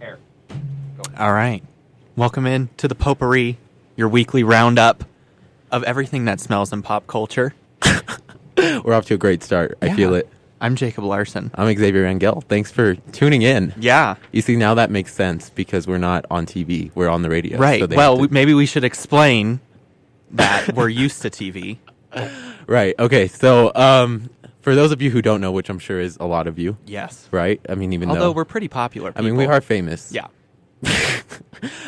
Hair. All right. Welcome in to the Potpourri, your weekly roundup of everything that smells in pop culture. We're off to a great start. I feel it. I'm Jacob Larsen. I'm Xavier Rangel. Thanks for tuning in. Yeah. You see, now that makes sense because we're not on TV. We're on the radio. Right. So well, maybe we should explain that we're used to TV. Right. Okay. So, for those of you who don't know, which I'm sure is a lot of you. Yes. Right? I mean, Although we're pretty popular people. I mean, we are famous. Yeah.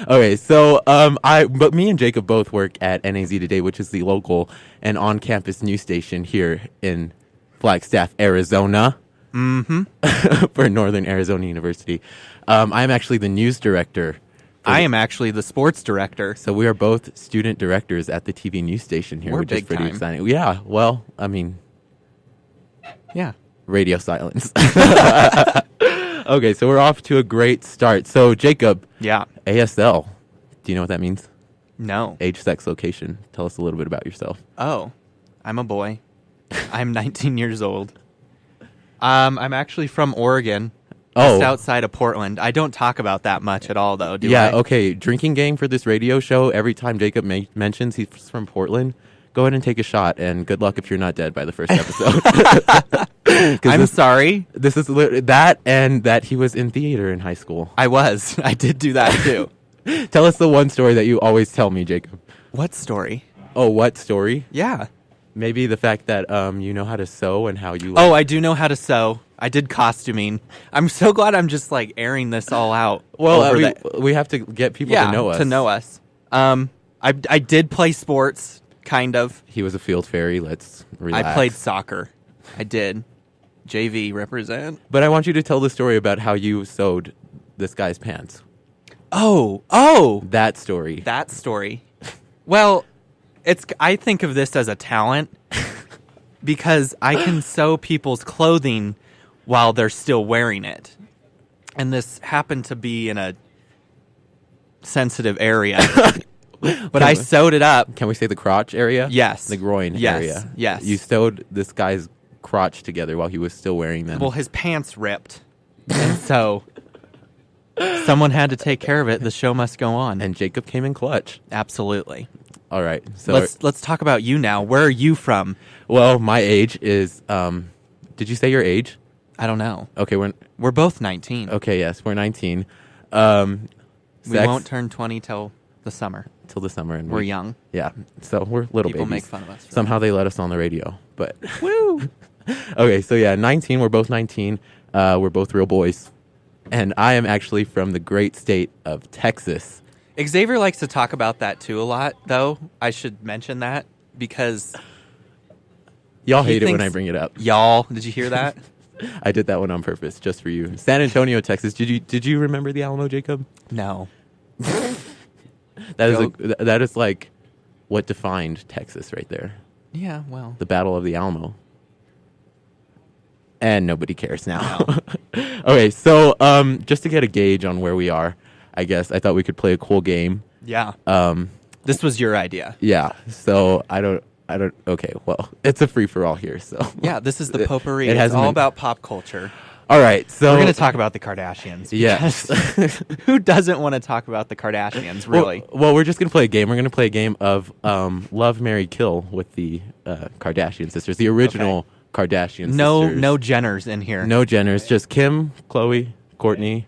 Okay, so but me and Jacob both work at NAZ Today, which is the local and on-campus news station here in Flagstaff, Arizona, for Northern Arizona University. I'm actually the news director. I am actually the sports director. So we are both student directors at the TV news station here, which is pretty exciting. Yeah, well, I mean, yeah, radio silence. Okay, so we're off to a great start. So, Jacob. Yeah. ASL. Do you know what that means? No. Age, sex, location. Tell us a little bit about yourself. Oh, I'm a boy. I'm 19 years old. I'm actually from Oregon. Just outside of Portland. I don't talk about that much at all, though, do I? Yeah, okay. Drinking game for this radio show, every time Jacob mentions he's from Portland, go ahead and take a shot, and good luck if you're not dead by the first episode. I'm sorry. This is that, and that he was in theater in high school. I was. I did do that, too. Tell us the one story that you always tell me, Jacob. What story? Oh, what story? Yeah. Maybe the fact that you know how to sew and how you... Oh, I do know how to sew. I did costuming. I'm so glad I'm just, airing this all out. Well, we have to get people to know us. To know us. I did play sports, kind of. He was a field fairy. Let's relax. I played soccer. I did. JV represent. But I want you to tell the story about how you sewed this guy's pants. Oh. That story. That story. Well, I think of this as a talent because I can sew people's clothing while they're still wearing it. And this happened to be in a sensitive area. But I sewed it up. Can we say the crotch area? Yes. The groin area. Yes. You sewed this guy's crotch together while he was still wearing them. Well, his pants ripped. And so someone had to take care of it. The show must go on. And Jacob came in clutch. Absolutely. All right. So let's talk about you now. Where are you from? Well, my age is did you say your age? I don't know. Okay, we're both 19. Okay, yes, we're 19. We won't turn 20 till the summer. Till the summer, and we're young. Yeah, so we're little People babies. Make fun of us. Somehow they let us on the radio, but woo. Okay, so yeah, 19. We're both 19. We're both real boys, and I am actually from the great state of Texas. Xavier likes to talk about that too a lot, though. I should mention that because y'all hate it when I bring it up. Y'all, did you hear that? I did that one on purpose, just for you. San Antonio, Texas. Did you remember the Alamo, Jacob? No. That is like what defined Texas right there. Yeah, well. The Battle of the Alamo. And nobody cares now. No. Okay, so just to get a gauge on where we are, I guess I thought we could play a cool game. Yeah. This was your idea. Yeah. So I don't. Okay. Well, it's a free for all here. So yeah, this is the Potpourri. It's all about pop culture. All right. So we're going to talk about the Kardashians. Yes. Who doesn't want to talk about the Kardashians? Really? Well, we're just going to play a game. We're going to play a game of Love, Marry, Kill with the Kardashian sisters, the original Kardashian sisters. No Jenners in here. No Jenners. Just Kim, Khloe, Kourtney.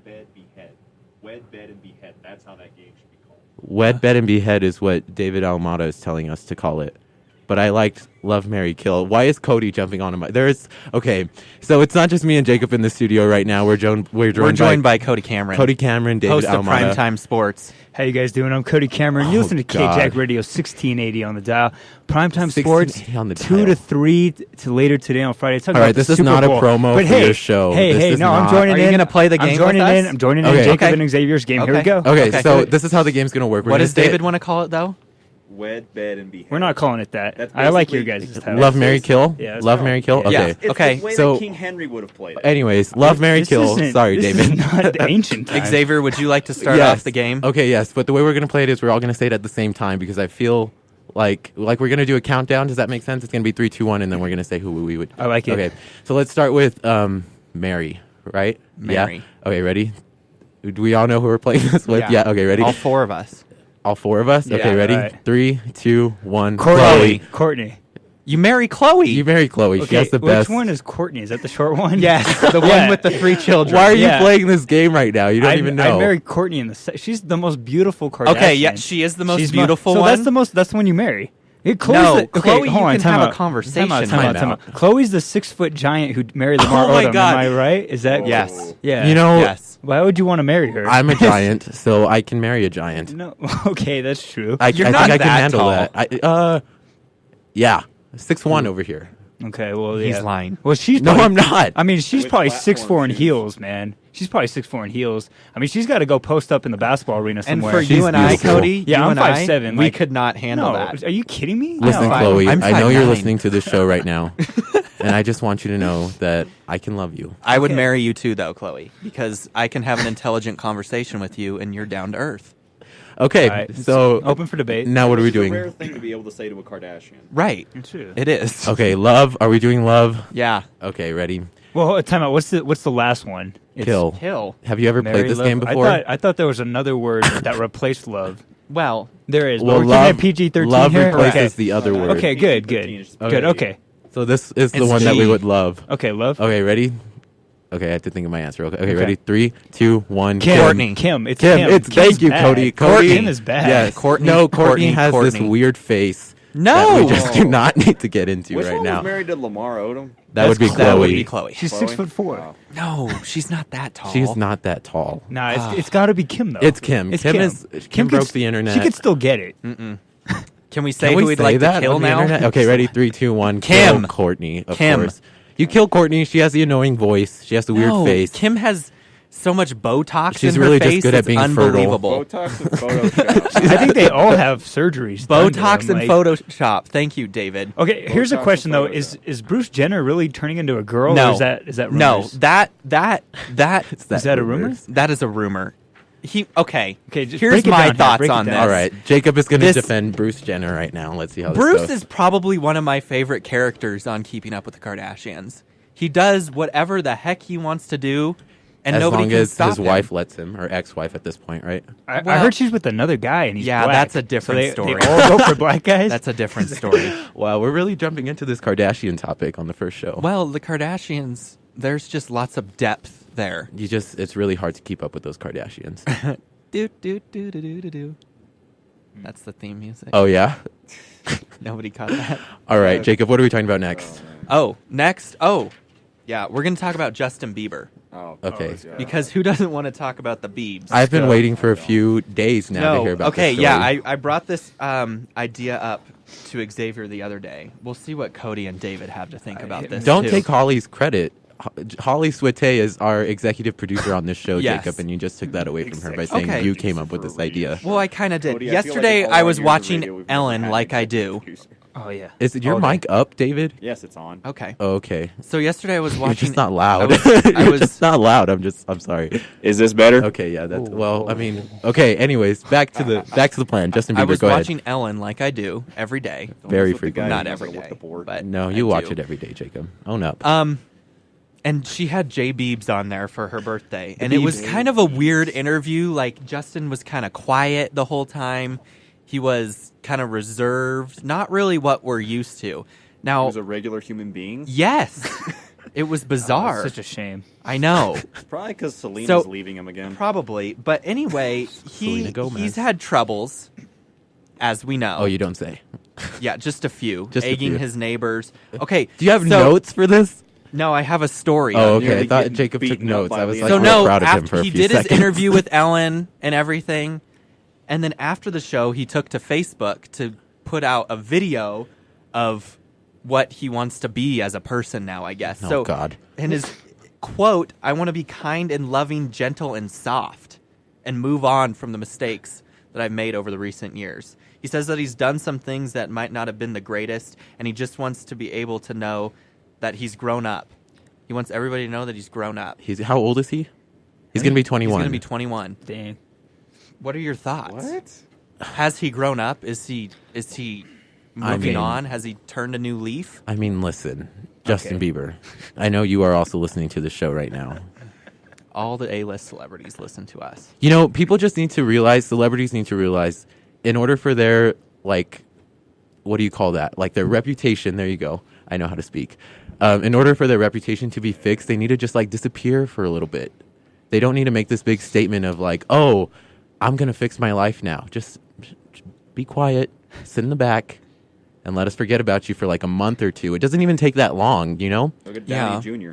Wed, bed, and behead. That's how that game should be called. Wed, bed, and behead is what David Ahumada is telling us to call it. But I liked Love, Marry, Kill. Why is Cody jumping on him? Okay, so it's not just me and Jacob in the studio right now. We're joined by Cody Cameron. Cody Cameron, David host Ahumada. of Primetime Sports. How you guys doing? I'm Cody Cameron. You listen to KJACK Radio 1680 on the dial. Primetime Sports, on the 2 to 3 to later today on Friday. All right, this is not a promo for your show. I'm joining in. Are you going to play the game with us? I'm joining in Jacob and Xavier's game. Here we go. Okay, so this is how the game's going to work. What does David want to call it, though? Wed, bed, and behead. We're not calling it that. I like your guys' title. Love, Marry, Kill? Yeah, Love, Marry, Kill? Yeah. Okay. It's okay. the way So that King Henry would have played it. Anyways, Love, Marry, Kill. Sorry, this David. Is not ancient time. Xavier, would you like to start off the game? Okay, yes. But the way we're going to play it is we're all going to say it at the same time because I feel like we're going to do a countdown. Does that make sense? It's going to be 3, 2, 1, and then we're going to say who we would. I like it. Okay. So let's start with Mary, right? Mary. Yeah? Okay, ready? Do we all know who we're playing this with? Yeah. Okay. Ready? All four of us. All four of us. Yeah, Okay. Ready? right. 3, 2, 1. Courtney. Courtney. You marry Chloe. You marry Chloe. She Okay, has the best. which one is Courtney? Is that the short one? Yes, the Yeah. one with the 3 children. Why are you Yeah. playing this game right now? You don't even know. I married Courtney in the. She's the most beautiful Kardashian. Okay, yeah, she is the most She's beautiful so one. That's the one you marry. Yeah, No, Chloe, hold you on, can time have a out. conversation. Time out. Chloe's the 6-foot giant who married Lamar Oh my Odom. God. Am I right? Is that Yes. Yeah. You know, Yes. Why would you want to marry her? I'm a giant, so I can marry a giant. No. Okay, that's true. You're I not think I can that handle tall. that. Yeah, 6'1" over here. Okay, well, He's yeah. lying. Well, she's No, probably, I'm not. I mean, she's With probably platform 6'4" in shoes. heels, man. She's probably 6'4" in heels. I mean, she's got to go post up in the basketball arena And somewhere. for She's you and I, beautiful. Cody, Yeah, you I'm and I, 5'7", we like- could not handle no, that. are you kidding me? Listen, fine. Chloe, I'm I know you're 5'9". listening to this show right now, and I just want you to know that I can love you. I would Okay. marry you too, though, Chloe, because I can have an intelligent conversation with you, and you're down to earth. Okay, All right, so open for debate. now what are we It's a rare doing? thing to be able to say to a Kardashian. Right. True. It is. Okay, love. Are we doing love? Yeah. Okay, ready? Well, time out. What's the last one? It's Kill. Kill. Have you ever marry, played this love. game before? I thought there was another word that replaced love. Well, There is. Well, but we're love, keeping it PG-13 love here. replaces Okay. the other word. Okay, good. Okay. Good. Okay. So this is the It's one that G. we would love. Okay, love. Okay, ready? Okay, I have to think of my answer. Okay, Okay. ready? 3, 2, 1. Kim. Courtney. Kim. It's Kim. Kim. It's Kim's thank you, bad. Cody. Cody. Kim is bad. Yes. Courtney, No, Courtney has this Courtney. weird face. No. That we just do not need to get into Which right one now. was married to Lamar Odom? That would be Chloe. That would be Chloe. She's Chloe? 6'4". Wow. No, she's not that tall. She's not that tall. Nah, it's got to be Kim though. It's Kim. It's Kim Kim. is Kim Kim broke could- the internet. She could still get it. Can we say Can who we we'd say like that to kill on the now? internet? Okay, ready? 3, 2, 1. Kim. Kill Courtney, of Kim. course. You kill Courtney. She has the annoying voice. She has the weird No, face. Kim has so much Botox She's in really her just face. good at it's being fertile. unbelievable. Botox and Photoshop. I think they all have surgeries. done to Botox them, and like- Photoshop. Thank you, David. Okay, here's a Botox question and though: Photoshop. is Bruce Jenner really turning into a girl? No. Or is that No, rumors? that It's Is that a rumor? rumors. that is a rumor. Okay. Okay, just Here's break it my down here, thoughts break it on down. this. All right, Jacob is going to This- defend Bruce Jenner right now. Let's see how Bruce this goes. is probably one of my favorite characters on Keeping Up with the Kardashians. He does whatever the heck he wants to do, and as nobody long can as stop his him. wife lets him, or ex-wife at this point, right? I Well- heard she's with another guy, and he's Yeah, black. that's a different So story. They all go for black guys. That's a different story. Wow, we're really jumping into this Kardashian topic on the first show. Well, the Kardashians, there's just lots of depth there. It's really hard to keep up with those Kardashians. Do do do do do do do. That's the theme music. Oh yeah. Nobody caught that. All right, Jacob. What are we talking about next? Oh, next. Oh, yeah, we're gonna talk about Justin Bieber Oh, Okay. yeah. because who doesn't want to talk about the Biebs? I've been go. waiting for a few days now to hear about okay, this yeah, story. I brought this idea up to Xavier the other day. We'll see what Cody and David have to think about this. Don't too. take Holly's credit. Holly Switay is our executive producer on this show, Yes. Jacob, and you just took that away from her by Exactly. saying Okay. you came up with this idea. Well, I kind of did. Cody, I feel like Yesterday, in all I our was years of watching radio, we've never Ellen had like an I executive do. producer. Oh yeah. Is your Okay. mic up, David? Yes, it's on. Okay. Oh, okay. So yesterday I was You're watching. just not loud. I You're was just not loud. I'm sorry. Is this better? Okay, yeah, that's well. I mean, okay. Anyways, back to the plan. Justin Bieber, I was go watching ahead. Ellen like I do every day. Very With the guy frequent. who Not doesn't every look day, the board. but No, I you watch do. it every day, Jacob. Own up. And she had J Biebs on there for her birthday, and it was Biebs. kind of a weird interview. Like Justin was kind of quiet the whole time. He was kind of reserved, not really what we're used to. He Now, was a regular human being. yes, it was Oh, bizarre. it's such a shame. I know. It's probably because Selena's So- leaving him again. Probably. But anyway, Selena Gomez. he's had troubles, as we know. Oh, you don't say. Yeah, just a few. Just a egging few. his neighbors. Okay. Do you have so- notes for this? No, I have a story. Oh, on okay. I nearly thought getting Jacob took beaten up notes. by I was the like So real no, proud of him after for a he few did seconds. his interview with Ellen and everything, and then after the show, he took to Facebook to put out a video of what he wants to be as a person now, I guess. Oh, so, God. And his quote, "I want to be kind and loving, gentle and soft, and move on from the mistakes that I've made over the recent years." He says that he's done some things that might not have been the greatest, and he just wants to be able to know that he's grown up. He wants everybody to know that he's grown up. How old is he? He's gonna be 21. He's going to be 21. Dang. What are your thoughts? What? Has he grown up? Is he moving mean- on? Has he turned a new leaf? I mean, listen, Justin Okay. Bieber. I know you are also listening to the show right now. All the A-list celebrities listen to us. You know, people just need to realize, celebrities need to realize, in order for their, like, what do you call that? Like their reputation, there you go. I know how to speak. In order for their reputation to be fixed, they need to just like disappear for a little bit. They don't need to make this big statement of like, oh, I'm going to fix my life now. Just be quiet, sit in the back, and let us forget about you for like a month or two. It doesn't even take that long, you know? Look at Downey Jr.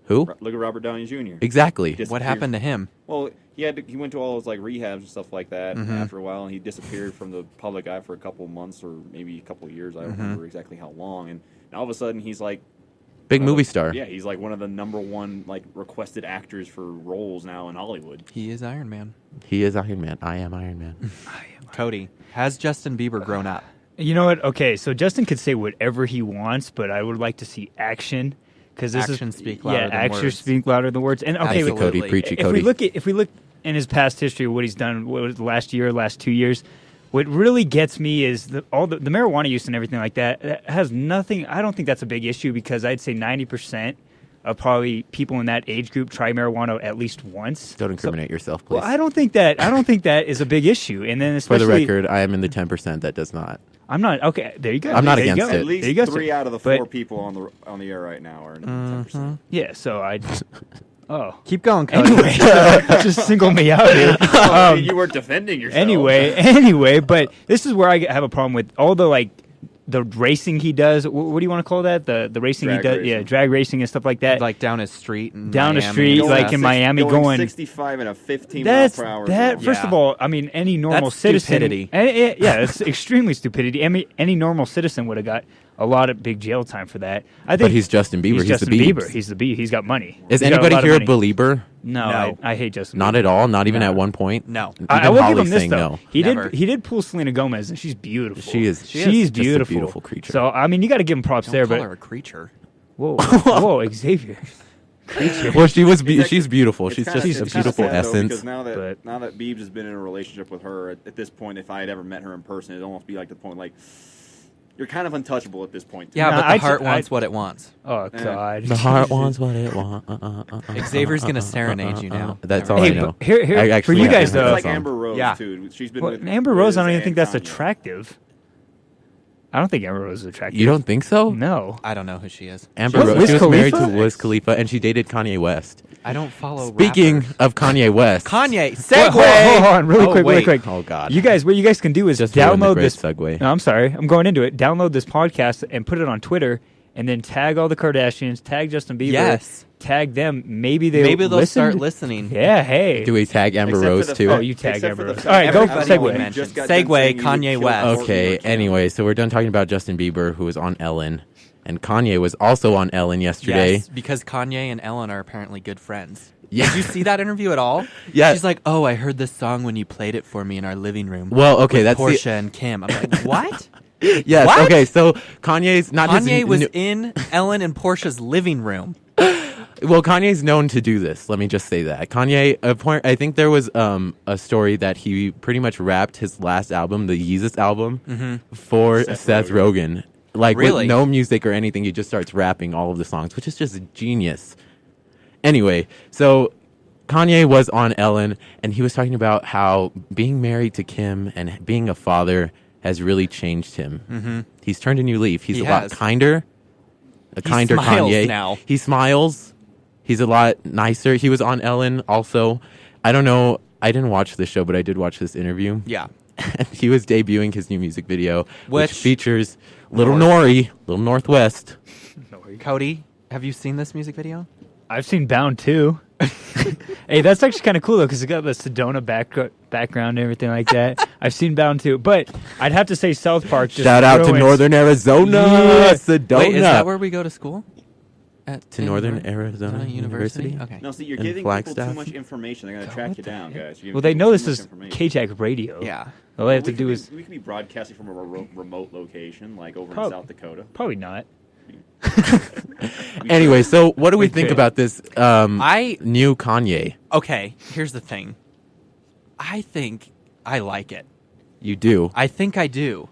Who? Look at Robert Downey Jr. Exactly. What happened to him? Well, he went to all those like rehabs and stuff like that. Mm-hmm. And after a while, and he disappeared from the public eye for a couple of months or maybe a couple of years. I don't remember exactly how long. And all of a sudden, he's like big movie star. Yeah, he's like one of the #1 like requested actors for roles now in Hollywood. He is Iron Man. He is Iron Man. I am Iron Man. Cody, has Justin Bieber grown up? You know what? Okay, so Justin could say whatever he wants, but I would like to see action. Because Actions speak louder than actions words. speak louder than words. And okay, Absolutely. Cody, preachy if Cody. we look in his past history, what he's done, what was the last year, last 2 years, what really gets me is all the marijuana use and everything like that. That has nothing. I don't think that's a big issue because I'd say 90% of probably people in that age group try marijuana at least once. Don't incriminate yourself, please. Well, I don't think that is a big issue. And then For especially the record, I am in the 10% that does not. I'm not okay. There you go. I'm not There you against go. it. At least There you go, 3 sir. out of the But- 4 people on the air right now are in 10%. Yeah. So I. Oh. Keep going, Cody. Anyway, just single me out here. I mean, you weren't defending yourself. Anyway, but this is where I have a problem with all the like the racing he does. What do you want to call that? The racing Drag he does, racing. yeah, drag racing and stuff like that. Like down his street in Down the Miami street, and like stuff. in Miami, going 65 and a 15 that's mile per hour. that. zone. First Yeah. of all, I mean, any normal That's citizen, stupidity. yeah, it's extremely stupidity. Any normal citizen would have got a lot of big jail time for that. I think But he's Justin Bieber. He's He's Justin the Biebs. Bieber. He's the Biebs. He's got money. Is He's got anybody lot of here a money. believer? No, No. I hate Justin. Not Bieber. at all. Not even No. at one point. No. I Even will give Holly's him this saying though. no. He Never. did pull Selena Gomez, and she's beautiful. She is. She's just beautiful. a beautiful creature. So I mean, you got to give him props Don't there. call But her a creature. whoa, Xavier. Creature. Well, she's actually- beautiful. It's She's kinda- just a it's kinda beautiful sad, though, essence. because now But- that Biebs has been in a relationship with her, at this point, if I had ever met her in person, it'd almost be like the point like you're kind of untouchable at this point. Yeah, Nah, but the heart I- wants what it wants. Oh God. The heart wants what it wants. Xavier's gonna serenade you now. That's Never all I mind. Hey, know. but here, I for actually you have guys to hear though. that It's like song. Amber Rose Yeah. too. She's been Well, with Amber Rose, I don't Liz even think and that's Kanye. attractive. I don't think Amber Rose is attractive. You don't think so? No. I don't know who she is. Amber Wiz Rose. She was married to Khalifa? Wiz Khalifa, and she dated Kanye West. I don't follow. Speaking rappers. of Kanye West, Kanye, Wait, segue. hold on, really Oh, quick, really wait. quick. Oh God, You guys, what you guys can do is Just ruined the download great this. segue. No, I'm sorry. I'm going into it. Download this podcast and put it on Twitter, and then tag all the Kardashians, tag Justin Bieber, Yes. tag them. Maybe Maybe they'll listen. start listening. Yeah, hey. do we tag Amber Except for Rose the too? fact- Oh, you tag except Amber for the Rose. fact All right, go everybody segue. we You mentioned. just got done Segue, saying you would Kanye kill West. Courtney or Okay. Kim. Anyway, so we're done talking about Justin Bieber, who was on Ellen, and Kanye was also on Ellen yesterday. Yes, because Kanye and Ellen are apparently good friends. Yeah. Did you see that interview at all? Yeah. She's like, "Oh, I heard this song when you played it for me in our living room." Well, okay, with that's the- Portia and Kim. I'm like, what? Yes. What? Okay. So Kanye's not Kanye his, was n- in Ellen and Portia's living room. Well, Kanye's known to do this. Let me just say that Kanye. I think there was a story that he pretty much wrapped his last album, the Yeezus album, for Seth Rogen. Like Really? with no music or anything, he just starts rapping all of the songs, which is just genius. Anyway, so Kanye was on Ellen, and he was talking about how being married to Kim and being a father has really changed him. Mm-hmm. He's turned a new leaf. He's He a lot has. kinder. A He kinder smiles Kanye. now. He smiles. He's a lot nicer. He was on Ellen also. I don't know. I didn't watch the show, but I did watch this interview. Yeah. And he was debuting his new music video, which Which- features Little Nori, Little Northwest. Cody, have you seen this music video? I've seen Bound too. Hey, that's actually kind of cool though, because it got the Sedona background and everything like that. I've seen Bound too, but I'd have to say South Park. Just Shout out to ruins- Northern Arizona, Yeah. Sedona. Wait, is that where we go to school? To Northern Arizona University? Okay. No, see, you're In giving people Flagstaff? too much information. They're going to track you down, guys. You're Well, giving they people know too this much is information. KJACK Radio. Yeah. All they have to We do could is be, we could be broadcasting from a remote location, like over Prob- in South Dakota. probably not. Anyway, so what do we think could. about this I new Kanye? okay. Here's the thing. I think I like it. You do. I think I do.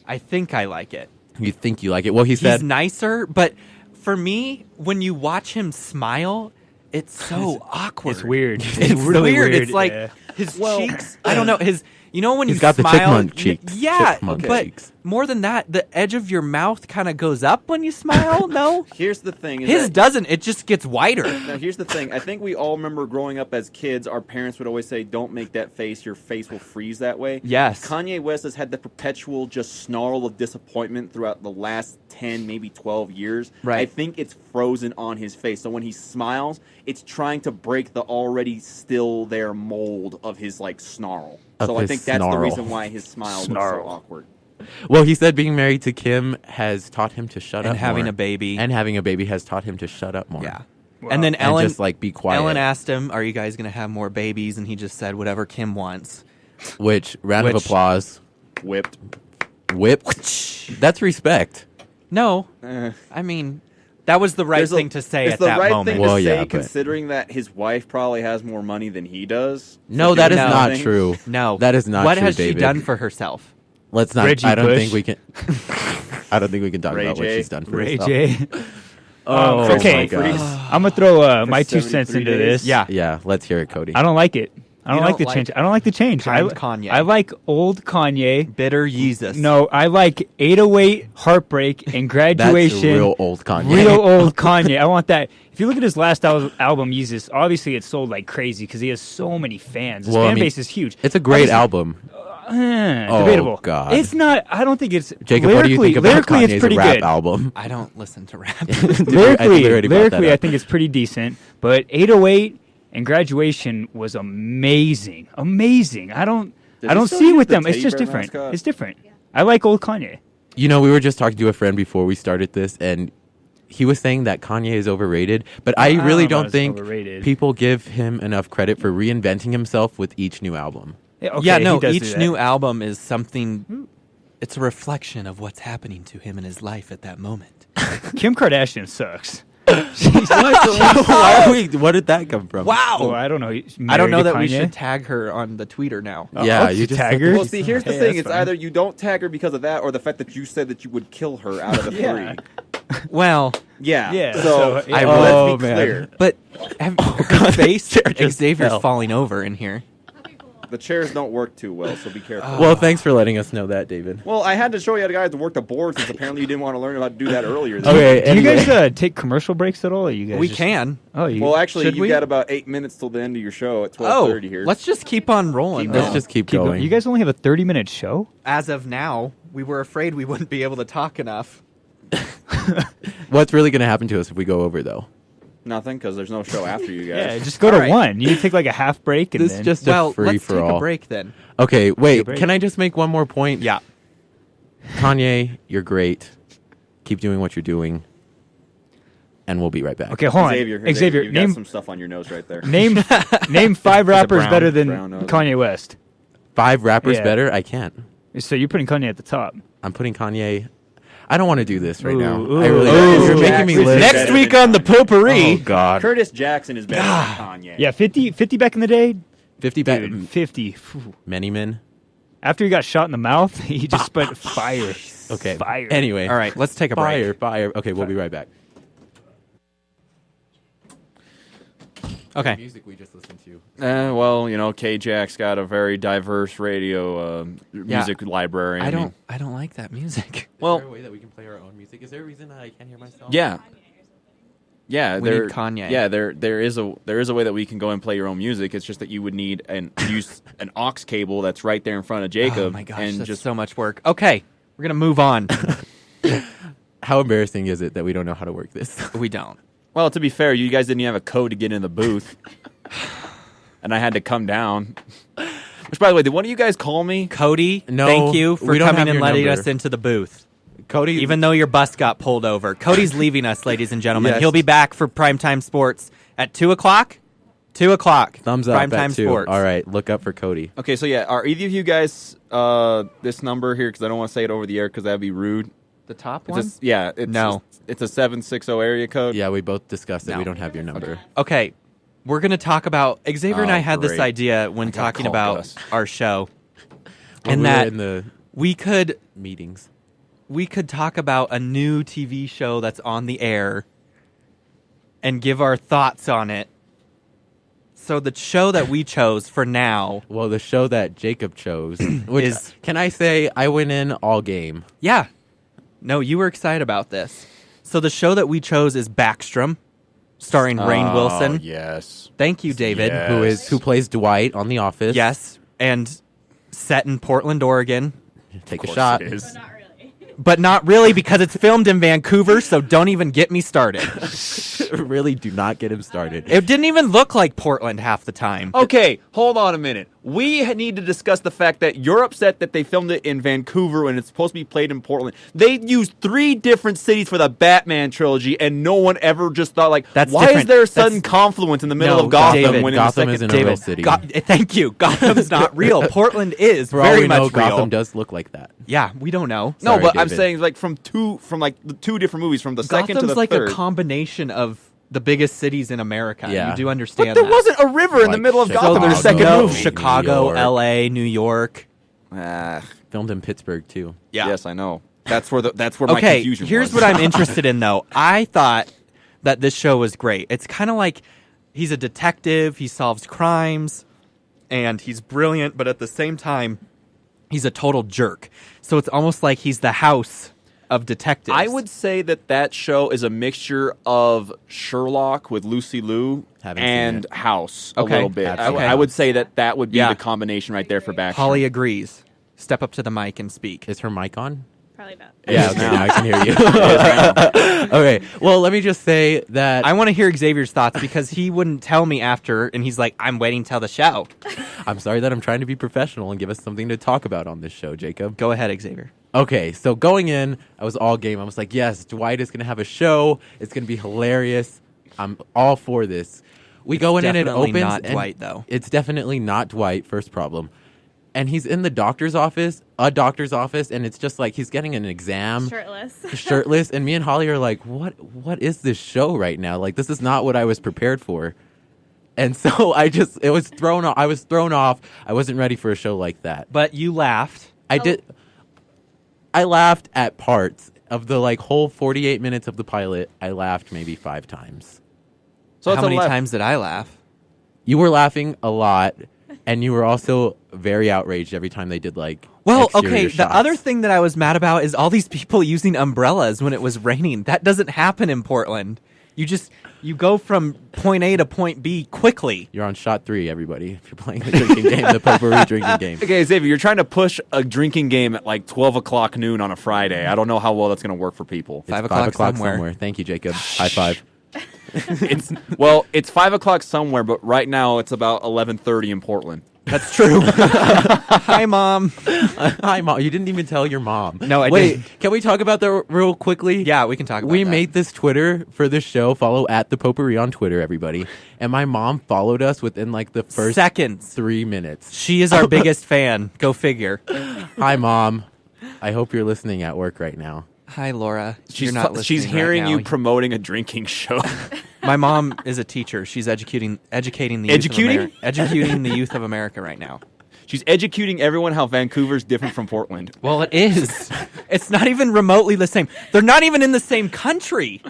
I think I like it. You think you like it. Well, he He's said, nicer, but for me, when you watch him smile, it's so awkward. It's weird. It's really weird. weird. It's like yeah. his cheeks. I don't know his. You know when He's you got the smile, chipmunk cheeks. Yeah, Chipmunk but cheeks. more than that, the edge of your mouth kind of goes up when you smile. No, Here's the thing. his doesn't. It just gets wider. Now, here's the thing. I think we all remember growing up as kids, our parents would always say, don't make that face. Your face will freeze that way. Yes. Kanye West has had the perpetual just snarl of disappointment throughout the last 10, maybe 12 years. Right. I think it's frozen on his face. So when he smiles, it's trying to break the already still there mold of his, like, snarl. Of So I his think that's snarl. the reason why his smile looks so Snarl. awkward. Well, he said being married to Kim has taught him to shut up And having more. a baby. And having a baby has taught him to shut up more. Yeah. Wow. And then And Ellen just, like, be quiet. Ellen asked him, "Are you guys going to have more babies?" And he just said, "Whatever Kim wants." Which, round of Which- applause. Whipped. Whip. That's respect. No, Eh. I mean, that was the right There's a- thing to say it's at the that right moment. thing Well, to say, yeah, but- considering that his wife probably has more money than he does. No, for that is doing not things. true. No, That is not What true, has David. she done for herself? Let's not. Reggie I don't Bush. think we can. I don't think we can talk Ray about what J. she's done for Ray herself. J. Oh, okay. my God. I'm gonna throw my 2 cents 73 into days. this. Yeah. Yeah, let's hear it, Cody. I don't like it. I You don't like don't the like change. I don't like the change. kind Kanye. I like old Kanye. Bitter Yeezus. No, I like 808 Heartbreak and Graduation. That's real old Kanye. Real old Kanye. I want that. If you look at his last album, Yeezus, obviously it sold like crazy because he has so many fans. His Well, I fan mean, base is huge. It's a great Obviously- album. Debatable. God. It's not. I don't think it's Jacob, what do you think about lyrically, Kanye's it's pretty rap good. album? I don't listen to rap. I think we already brought that Lyrically, I up. think it's pretty decent. But 808 and Graduation was amazing. Amazing. I don't he still see use with the them. It's teddy just bear different. mascot? It's different. I like old Kanye. You know, we were just talking to a friend before we started this, and he was saying that Kanye is overrated. But I don't really know don't about think overrated. people give him enough credit for reinventing himself with each new album. Okay, yeah, no. he does do Each that. new album is something. It's a reflection of what's happening to him in his life at that moment. Kim Kardashian sucks. Why are we, what did that come from? Wow. Oh, I don't know. I don't know that we Kanye? should tag her on the tweeter now. Yeah, I'll you just tag her. Well, see, here's the Hey, thing. that's It's fine. either you don't tag her because of that or the fact that you said that you would kill her out of the Yeah. three. Well, Yeah. Yeah, So, so- let's Oh, be man. clear. but her face, chair just Xavier's fell. falling over in here. The chairs don't work too well, so be careful. Well, thanks for letting us know that, David. Well, I had to show you guys to work the board since apparently you didn't want to learn how to do that earlier. this Okay, week. Do you anyway. guys take commercial breaks at all? Or you guys We just- can. Oh, you. Well, actually, Should you we? got about 8 minutes till the end of your show at Oh, 12:30 here. let's just keep on rolling. Keep though. Let's just keep keep going. going. You guys only have a 30-minute show. As of now, we were afraid we wouldn't be able to talk enough. What's really going to happen to us if we go over, though? Nothing, because there's no show after you Yeah, guys. just go to All right. one. You take like a half break and This then. is just Well, a free let's for take all. a break then. Okay, wait. break. Can I just make one more point? Yeah. Kanye, you're great. Keep doing what you're doing. And we'll be right back. Oh, Okay, hold on. Xavier, Xavier, you've name got some stuff on your nose right there. name 5 rappers brown- better than brown nose. Kanye West. 5 rappers Yeah. better? I can't. So you're putting Kanye at the top. I'm putting Kanye. I don't want to do this right now. Ooh, I really ooh. You're making me Jackson. list. Next Next week on the Potpourri. Oh, God. Curtis Jackson is better than Kanye. Yeah, 50 back in the day. 50 back. Dude, 50. Phew. Many men. After he got shot in the mouth, he just spent fire. Okay. Fire. Anyway. All right, let's take a break. Fire. Okay, we'll be right back. Okay. Music we just listened to. Well, you know, KJACK's got a very diverse radio music library. I mean, don't like that music. Well, Is there a way that we can play our own music? Is there a reason that I can't hear myself? yeah. Yeah, We need Kanye. Yeah, there is a way that we can go and play your own music. It's just that you would need use an aux cable that's right there in front of Jacob. Oh my gosh, and that's just so much work. Okay, we're gonna move on. How embarrassing is it that we don't know how to work this? We don't. well, to be fair, you guys didn't even have a code to get in the booth, and I had to come down. Which, by the way, did one of you guys call me? Cody, No, thank you for we don't coming have and your letting number. us into the booth. Cody, Even though your bus got pulled over. Cody's leaving us, ladies and gentlemen. Yes. He'll be back for Primetime Sports at 2 o'clock. 2 o'clock. thumbs up Primetime at 2. Sports. All right, look up for Cody. Okay, so yeah, are either of you guys this number here? Because I don't want to say it over the air because that'd be rude. The top It's one? no, it's a 760 area code. Yeah, we both discussed it. No. We don't have your number. Okay, we're going to talk about... Xavier and Oh, I had this great. idea when I gotta talking call about Gus. our show. When And we were that in the we could meetings. talk about a new TV show that's on the air and give our thoughts on it So the show that we chose for now, Well, the show that Jacob chose, which can I say I went in all game. yeah. No, you were excited about this. So the show that we chose is Backstrom, starring Rainn Wilson. Yes. Thank you, David. Yes. Who plays Dwight on The Office. Yes, and set in Portland, Oregon. Take a shot. It is. Not really. But not really, because it's filmed in Vancouver, so don't even get me started. Really do not get him started. It didn't even look like Portland half the time. Okay, hold on a minute. We need to discuss the fact that you're upset that they filmed it in Vancouver when it's supposed to be played in Portland. They used 3 different cities for the Batman trilogy, and no one ever just thought, like, That's why different. is there a sudden That's- confluence in the middle No, of Gotham David, when Gotham in the isn't second... a real city. Thank you. Gotham's not real. Portland is For all very we know, much real. Gotham does look like that. Yeah, we don't know. No, Sorry, but I'm David. saying, like, from the 2 different movies, from the second to Gotham's the like third. a combination of the biggest cities in America. Yeah. You do understand But there that. wasn't a river in the Like middle of Chicago. Gotham in the there's second no movie. Chicago, New York. L.A., New York. Ah, Filmed in Pittsburgh too. Yeah. Yes, I know. That's where my Okay, confusion here's was. what I'm interested in, though. I thought that this show was great. It's kind of like he's a detective, he solves crimes, and he's brilliant, but at the same time, he's a total jerk. So it's almost like he's the House of detectives. I would say that show is a mixture of Sherlock with Lucy Liu Haven't seen and it. House Okay. a little bit. Absolutely. I would say that would be Yeah. the combination right there for Backstrom. Holly agrees. Step up to the mic and speak. Is her mic on? Probably not. Yeah, okay, now I can hear you. Okay, well, let me just say that I want to hear Xavier's thoughts because he wouldn't tell me after, and he's like, I'm waiting till the show. I'm sorry that I'm trying to be professional and give us something to talk about on this show, Jacob. Go ahead, Xavier. Okay, so going in, I was all game. I was like, yes, Dwight is going to have a show. It's going to be hilarious. I'm all for this. We go in and it Definitely opens. not and Dwight, though. It's definitely not Dwight, first problem. And he's in the doctor's office, and it's just like he's getting an exam. Shirtless. Shirtless, and me and Holly are like, what is this show right now? Like, this is not what I was prepared for. And so I was thrown off. I wasn't ready for a show like that. But you laughed. I laughed at parts of the like whole 48 minutes of the pilot. I laughed maybe 5 times. So How many times did I laugh? You were laughing a lot, and you were also very outraged every time they did like. Well, exterior okay, shots. the other thing that I was mad about is all these people using umbrellas when it was raining. That doesn't happen in Portland. You go from point A to point B quickly. You're on shot 3, everybody. If you're playing the drinking game, the Potpourri drinking game. Okay, Xavier, you're trying to push a drinking game at like 12 o'clock noon on a Friday. I don't know how well that's going to work for people. It's 5 o'clock somewhere. Thank you, Jacob. High five. It's 5 o'clock somewhere, but right now it's about 11:30 in Portland. That's true. Hi, Mom. Hi, Mom. You didn't even tell your mom. No, I Wait, didn't. can we talk about that real quickly? Yeah, we can talk about We that. made this Twitter for this show. Follow at the Potpourri on Twitter, everybody. And my mom followed us within like the first seconds. 3 minutes. She is our biggest fan. Go figure. Hi, Mom. I hope you're listening at work right now. Hi, Laura. She's You're not she's listening hearing right you now. promoting a drinking show. My mom is a teacher. She's educating the Educating? educating the youth of America right now. She's educating everyone how Vancouver's different from Portland. Well, it is. It's not even remotely the same. They're not even in the same country.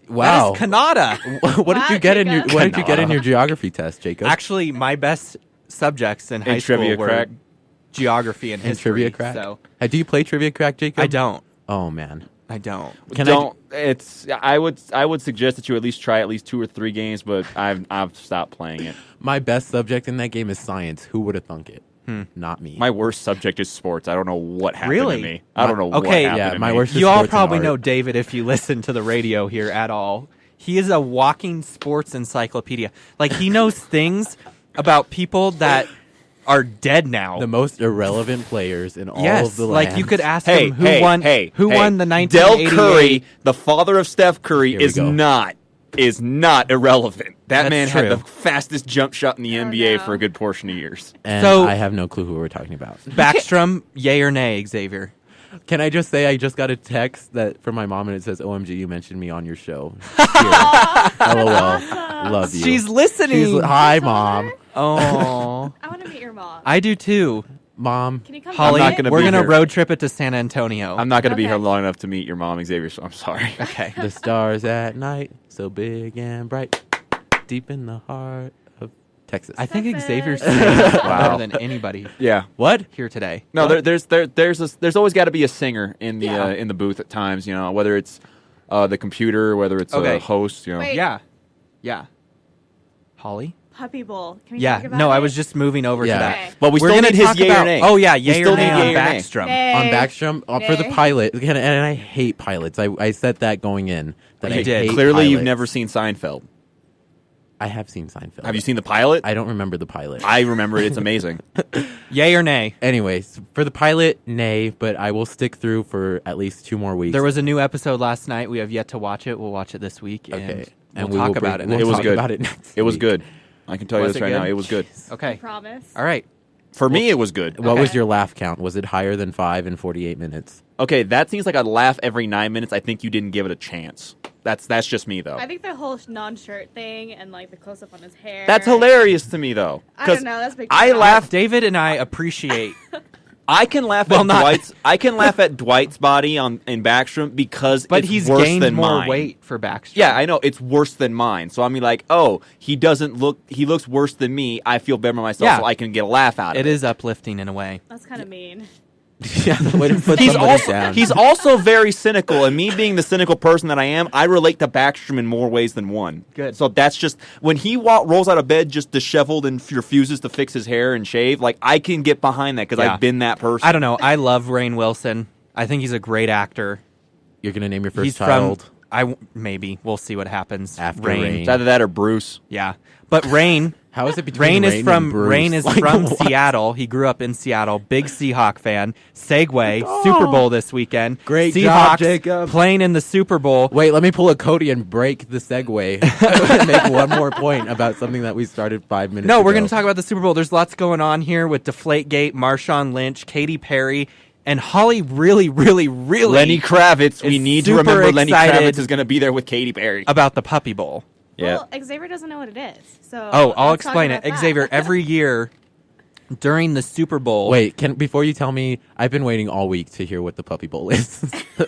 Wow. That is Canada. What did you get in your Jacob. What did you get in your geography test, Jacob? Actually, my best subjects in high school Trivia were Crack? geography and and history. Trivia Crack. So Do you play Trivia Crack, Jacob? I don't. Oh man. I don't. I would suggest that you at least try at least 2 or 3 games, but I've stopped playing it. My best subject in that game is science. Who would have thunk it? Not me. My worst subject is sports. I don't know what happened Really? to me. I don't know what Okay, happened yeah, to my me. worst is You all sports and probably art. know David if you listen to the radio here at all. He is a walking sports encyclopedia. Like, he knows things about people that are dead now. the most irrelevant players in all yes, of the like land. you could ask Hey, him who won the 1988. Del Curry, the father of Steph Curry, Here we is go. not irrelevant. That That's man had true. the fastest jump shot in the NBA no. for a good portion of years. And So- I have no clue who we're talking about. Backstrom, yay or nay, Xavier? Can I just say I just got a text that from my mom and it says, "OMG, you mentioned me on your show." Here. LOL. Love you. She's listening. Hi, Mom. Oh, I want to meet your mom. I do too. Mom. Can you come Holly, not gonna we're be gonna here. road trip it to San Antonio. I'm not going to be Okay. here long enough to meet your mom, Xavier, so I'm sorry. okay. The stars at night, so big and bright, deep in the heart of Texas. I think Texas. Xavier's singing better than anybody Yeah. What? here today. No, there's always got to be a singer in the booth at times. You know, whether it's the computer, whether it's Okay. a host. You know. Wait. Yeah. Holly? Puppy Bowl. Can we Yeah. talk about No, it? I was just moving over Yeah. to that. Okay. But we We're still gonna need his talk yay about, or nay. Oh yeah, We yay still or need nay on yay or nay. Backstrom. Nay. On Backstrom, for the Nay. pilot, again, and I hate pilots. I said that going in. That You I did. hate Clearly, you've pilots. never seen Seinfeld. I have seen Seinfeld. Have you seen the pilot? I don't remember the pilot. I remember it. It's amazing. Yay or nay? Anyways, for the pilot, nay, but I will stick through for at least 2 more weeks. There was a new episode last night. We have yet to watch it. We'll watch it this week. okay, And we we'll will talk about it. We'll next It was talk week. good. about it next It was week. good. I can tell you Was this it right good? now. It was good. Okay. I promise. All right. For me, it was good. What Okay. was your laugh count? Was it higher than 5 in 48 minutes? Okay, that seems like a laugh every 9 minutes. I think you didn't give it a chance. That's just me though. I think the whole non-shirt thing and like the close-up on his hair. That's hilarious to me though. I don't 'Cause know. That's a big. I turn-off. laugh. David and I appreciate. I can laugh Well, at not- Dwight's. I can laugh at Dwight's body in Backstrom because But it's he's worse gained than more mine. weight for Backstrom. Yeah, I know it's worse than mine. So I mean, like, oh, he doesn't look. He looks worse than me. I feel better myself, Yeah. so I can get a laugh out of It it. is uplifting in a way. That's kind of mean. Yeah, way to put He's somebody also down. he's also very cynical, and me being the cynical person that I am, I relate to Backstrom in more ways than one. Good. So that's just when he rolls out of bed just disheveled and refuses to fix his hair and shave. Like I can get behind that because Yeah. I've been that person. I don't know. I love Rainn Wilson. I think he's a great actor. You're going to name your first He's child maybe we'll see what happens. after Rain. It's either that or Bruce. Yeah, but Rain. How is it between Rain is Rain from and Bruce? Rain is Like, from what? Seattle. He grew up in Seattle. Big Seahawk fan. Segue Super Bowl this weekend. Great Seahawks job, Jacob. playing in the Super Bowl. Wait, let me pull a Cody and break the segue and make one more point about something that we started 5 minutes ago. No, we're going to talk about the Super Bowl. There's lots going on here with Deflategate, Marshawn Lynch, Katy Perry, and Holly really Lenny Kravitz. We is need to super remember Lenny excited Kravitz is going to be there with Katy Perry. about the Puppy Bowl. Yeah. Well, Xavier doesn't know what it is. So. Oh, I'll let's talk explain it. about that. Xavier, every year during the Super Bowl. Wait, before you tell me, I've been waiting all week to hear what the Puppy Bowl is.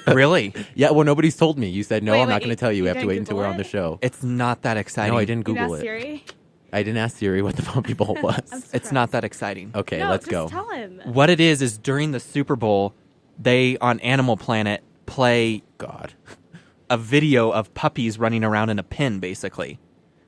Really? Yeah, well, nobody's told me. You said, no, Wait, I'm not wait, going to tell you. you We have to didn't wait until Google we're on the it? show. It's not that exciting. No, I didn't You Google asked it. Siri? I didn't ask Siri what the Puppy Bowl was. It's not that exciting. Okay, No, let's just go. Tell him. What it is during the Super Bowl, they on Animal Planet play God. a video of puppies running around in a pen, basically,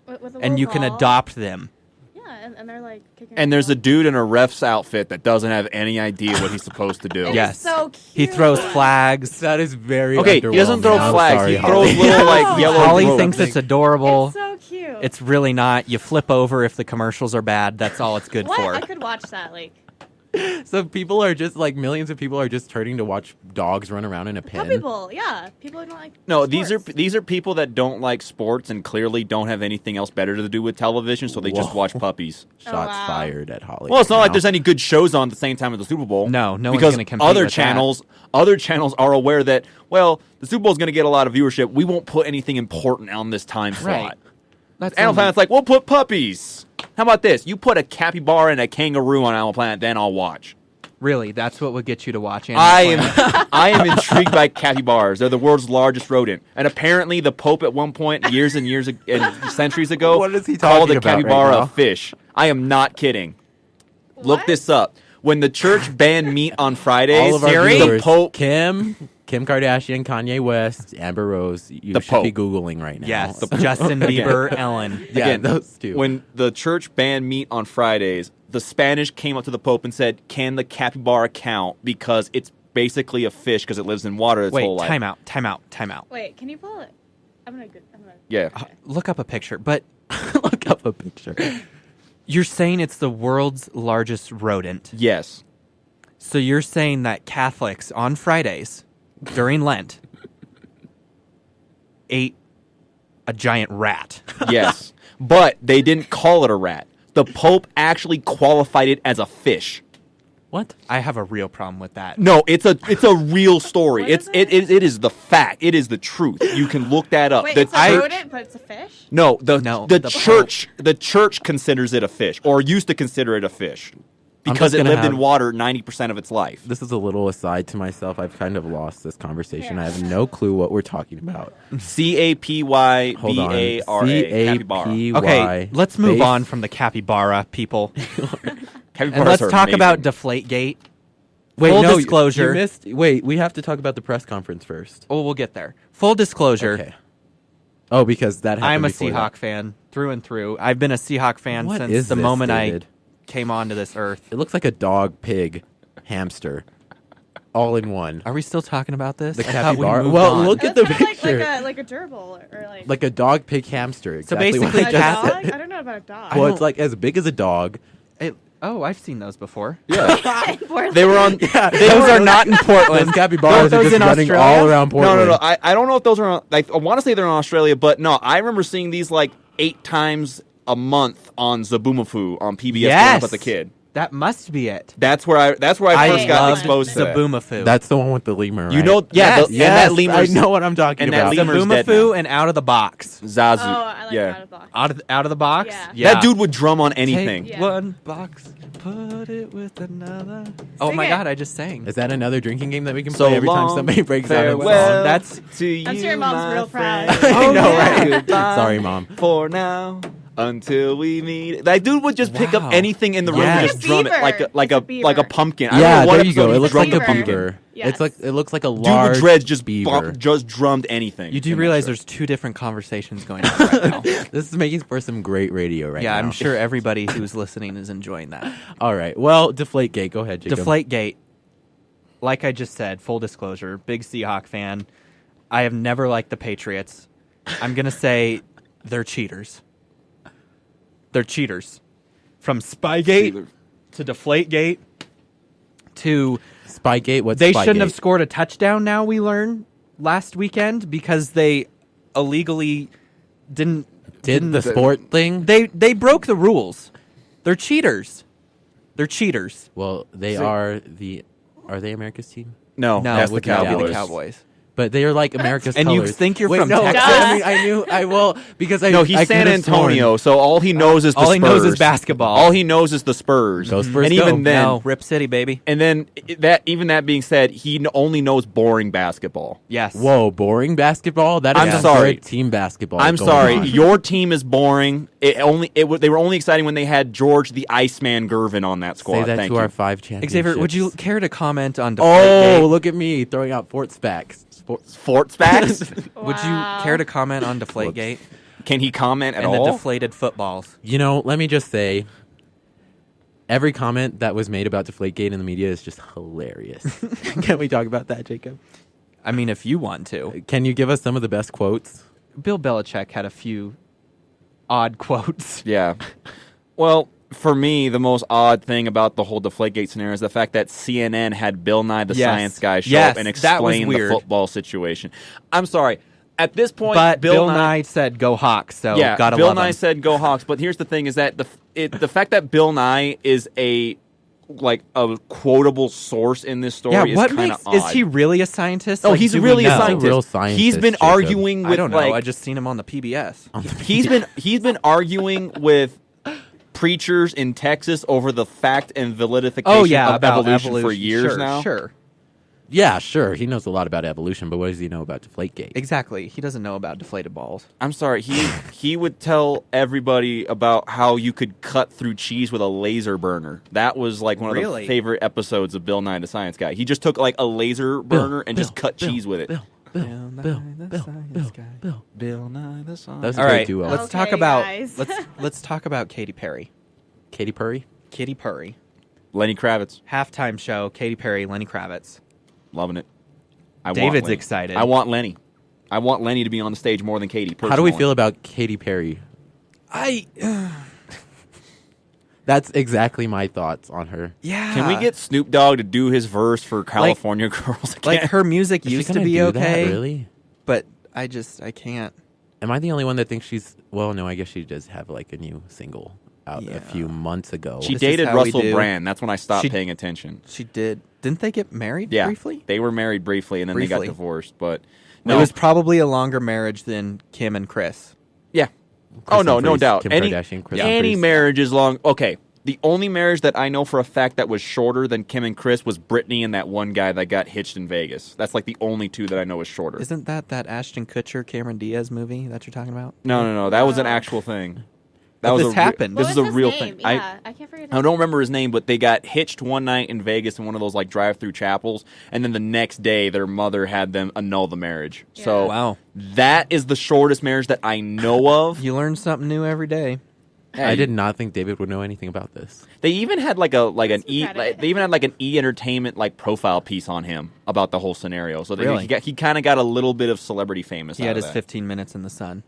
With a and little you can ball. adopt them. Yeah, and they're like kicking. And there's a ball. dude in a ref's outfit that doesn't have any idea what he's supposed to do. It is Yes. so He cute. throws flags. That is very Okay, he doesn't throw underwhelming. I'm flags. sorry, He throws Holly. little like yellow. Holly ropes. thinks it's adorable. It's so cute. It's really not. You flip over if the commercials are bad. That's all it's good what? for. I could watch that. Like So people are just like millions of people are just turning to watch dogs run around in a pen. Puppy Bowl. Yeah, people don't like. No, sports. these are people that don't like sports and clearly don't have anything else better to do with television, so they just Whoa. watch puppies. Shots wow. fired at Holly. Well, it's not right like now. there's any good shows on at the same time as the Super Bowl. No one's because gonna compete other with that. channels are aware that the Super Bowl is going to get a lot of viewership. We won't put anything important on this time slot. Right. That's Animal only- Planet's like, we'll put puppies. How about this? You put a capybara and a kangaroo on Animal Planet, then I'll watch. Really, that's what would get you to watch Animal I am Planet. I am intrigued by capybaras. They're the world's largest rodent, and apparently the Pope at one point, years and years and centuries ago, What is he called talking a about right capybara now? a fish. I am not kidding. Look What? this up. When the church banned meat on Fridays, all of our Siri? the viewers, Pope. Kim Kardashian, Kanye West, Amber Rose. You The should be Pope. Googling right now. Yes, Justin Bieber, Ellen. Yeah, Again, those two. When the church banned meat on Fridays, the Spanish came up to the Pope and said, "Can the capybara count? Because it's basically a fish because it lives in water its whole Wait, life." time out. Wait, can you pull it? I'm gonna. Yeah. Look up a picture. But Look up a picture. you're saying it's the world's largest rodent. Yes. So you're saying that Catholics on Fridays during Lent ate a giant rat. Yes. But they didn't call it a rat. The Pope actually qualified it as a fish. What? I have a real problem with that. No, it's a real story. What It's is it? it is the fact. It is the truth. You can look that up. Wait, The it's a church- rodent, but it's a fish. No, the No, the the church considers it a fish, or used to consider it a fish, because it gonna lived in have- water 90% of its life. This is a little aside to myself. I've kind of lost this conversation. I have no clue what we're talking about. CAPYBARA. Hold on. Capybara. Okay, let's move Space- on from the capybara, people. Capybaras And let's are talk about amazing. Deflategate. Wait, Full no, disclosure. You missed. Wait, we have to talk about the press conference first. Oh, we'll get there. Full disclosure. Okay. Oh, because that happened I'm a before Seahawk that. fan through and through. I've been a Seahawk fan What since is the this, moment David? I came onto this earth. It looks like a dog, pig, hamster, all in one. Are we still talking about this? The I thought we capybara. moved Well, on. look It at the was kinda picture. like a gerbil or Like a dog, pig, hamster. So Exactly what basically I a just cat- dog. said. I don't know about a dog. Well, don't- it's like as big as a dog. I've seen those before. Yeah. Portland. They were on. Yeah, Those are not in Portland. Those capybaras Those are just in running Australia? all around No, Portland. no. I don't know if those are on. Like, I want to say they're in Australia, but no. I remember seeing these like 8 times a month on Zaboomafoo on PBS growing Yes. up as a kid. That must be it. That's where I first got loved exposed to that. Zaboomafoo. That's the one with the lemur. You right? know, yeah, Yes. and that lemur's I know what I'm talking and that about. lemur- lemur's dead Zaboomafoo now. and Out of the Box. Zazu. Oh, I like yeah. out of the box. Out of the box? Yeah. That dude would drum on anything. Take Yeah. one box, put it with another. Oh Sing my it. God, I just sang. Is that another drinking game that we can So play every time long, somebody breaks out of farewell song? That's- to you, I'm sure your mom's my real proud. friend. I know, yeah. right? Goodbye Sorry, Mom. For now, until we meet. That dude would just pick Wow. up anything in the room Yeah. and It's just a drum it beaver. like a It's a beaver. like a pumpkin. I don't Yeah, know what there you episode go. he It looks like a drummed beaver. beaver. Yes. It's like it looks like a Dude large with dreads just beaver. just drummed anything. You do in that realize show. there's 2 different conversations going on right now. This is making for some great radio right Yeah, now. I'm sure everybody who's listening is enjoying that. All right. Well, Deflategate. Go ahead, Jacob. Deflategate. Like I just said, full disclosure, big Seahawk fan. I have never liked the Patriots. I'm going to say they're cheaters. They're cheaters. From Spygate to Deflategate to Spygate. What's they Spygate? shouldn't have scored a touchdown now we learn last weekend because they illegally didn't Did the sport thing? they broke the rules. They're cheaters. They're cheaters. Well, they So- are the. Are they America's team? No, No, that's the would be Cowboys. the Cowboys. But they are like America's And you colors. think you're Wait, from no, Texas? I mean, I knew. I will because I. No, he's I San could've sworn- Antonio, so all he knows is the All Spurs. he knows is basketball. All he knows is the Spurs. Go Spurs, and go. even then, No, Rip City, baby. and then that being said, he only knows boring basketball. Yes. Whoa, boring basketball. That is I'm some sorry. good team basketball. I'm going sorry, on. your team is boring. They were only exciting when they had George the Iceman Gervin on that squad. Say that Thank to you. our 5 championships. Xavier, would you care to comment on Oh, Deflategate? look at me throwing out Fort Spacks. Fort Spacks. Would you Wow. care to comment on Deflategate Can he comment at and all? the deflated footballs? You know, let me just say, every comment that was made about Deflategate in the media is just hilarious. Can we talk about that, Jacob? I mean, if you want to. Can you give us some of the best quotes? Bill Belichick had a few odd quotes. Yeah. Well, for me, the most odd thing about the whole Deflategate scenario is the fact that CNN had Bill Nye the Yes. Science Guy show Yes, up and that was explain the weird. football situation. I'm sorry. At this point, But Bill Nye said, "Go Hawks!" So yeah, gotta Bill love Nye him. said go Hawks. But here's the thing: is that the fact that Bill Nye is a quotable source in this story Yeah, is what kind makes of odd. is he really a scientist? Oh, Like, he's do we really a know? scientist. Real scientist, He's been Jacob. arguing with I don't know. like I just seen him on the PBS. he's been arguing with preachers in Texas over the fact and validification Oh yeah, of about evolution for years sure, now. Sure, Yeah, sure. He knows a lot about evolution, but what does he know about Deflategate? exactly. He doesn't know about deflated balls. I'm sorry. He would tell everybody about how you could cut through cheese with a laser burner. That was like one of Really? the favorite episodes of Bill Nye the Science Guy. He just took like a laser burner and just cut cheese with it. Bill, Bill Bill Nye the Science. That was a All great right, duo. let's talk Okay, about guys. let's talk about Katy Perry. Katy Perry? Katy Perry Lenny Kravitz, halftime show. Katy Perry, Lenny Kravitz. loving it. I want David's Lenny. excited. I want Lenny. I want Lenny to be on the stage more than Katy. How do we personally. feel about Katy Perry? That's exactly my thoughts on her. Yeah. Can we get Snoop Dogg to do his verse for California Girls again? like her music Is she used to gonna be do that, okay, really? but I can't. Am I the only one that thinks she's... Well, no, I guess she does have like a new single out Yeah. a few months ago. she This is dated how we Russell do. Brand. That's when I stopped She- paying attention. She did. Didn't they get married Yeah, briefly? they were married briefly and then they Briefly. got divorced. But It was probably a longer marriage than Kim and Chris. yeah. Chris Oh no, no Humphries, doubt. Kim Any Kardashian, Chris any Humphries. marriage is long. Okay, The only marriage that I know for a fact that was shorter than Kim and Chris was Britney and that one guy that got hitched in Vegas. That's like the only two that I know is shorter. Isn't that Ashton Kutcher, Cameron Diaz movie that you're talking about? No. That was an actual thing. That was this happened. This What is was a his real name? thing. Yeah, I can't forget. I don't remember his name, but they got hitched one night in Vegas in one of those like drive-through chapels, and then the next day their mother had them annul the marriage. Yeah. So Wow. that is the shortest marriage that I know of. You learn something new every day. I did not think David would know anything about this. They even had like an E. credit. They even had like an E Entertainment like profile piece on him about the whole scenario. So Really? he kind of got a little bit of celebrity famous. He out had of his that. 15 minutes in the sun.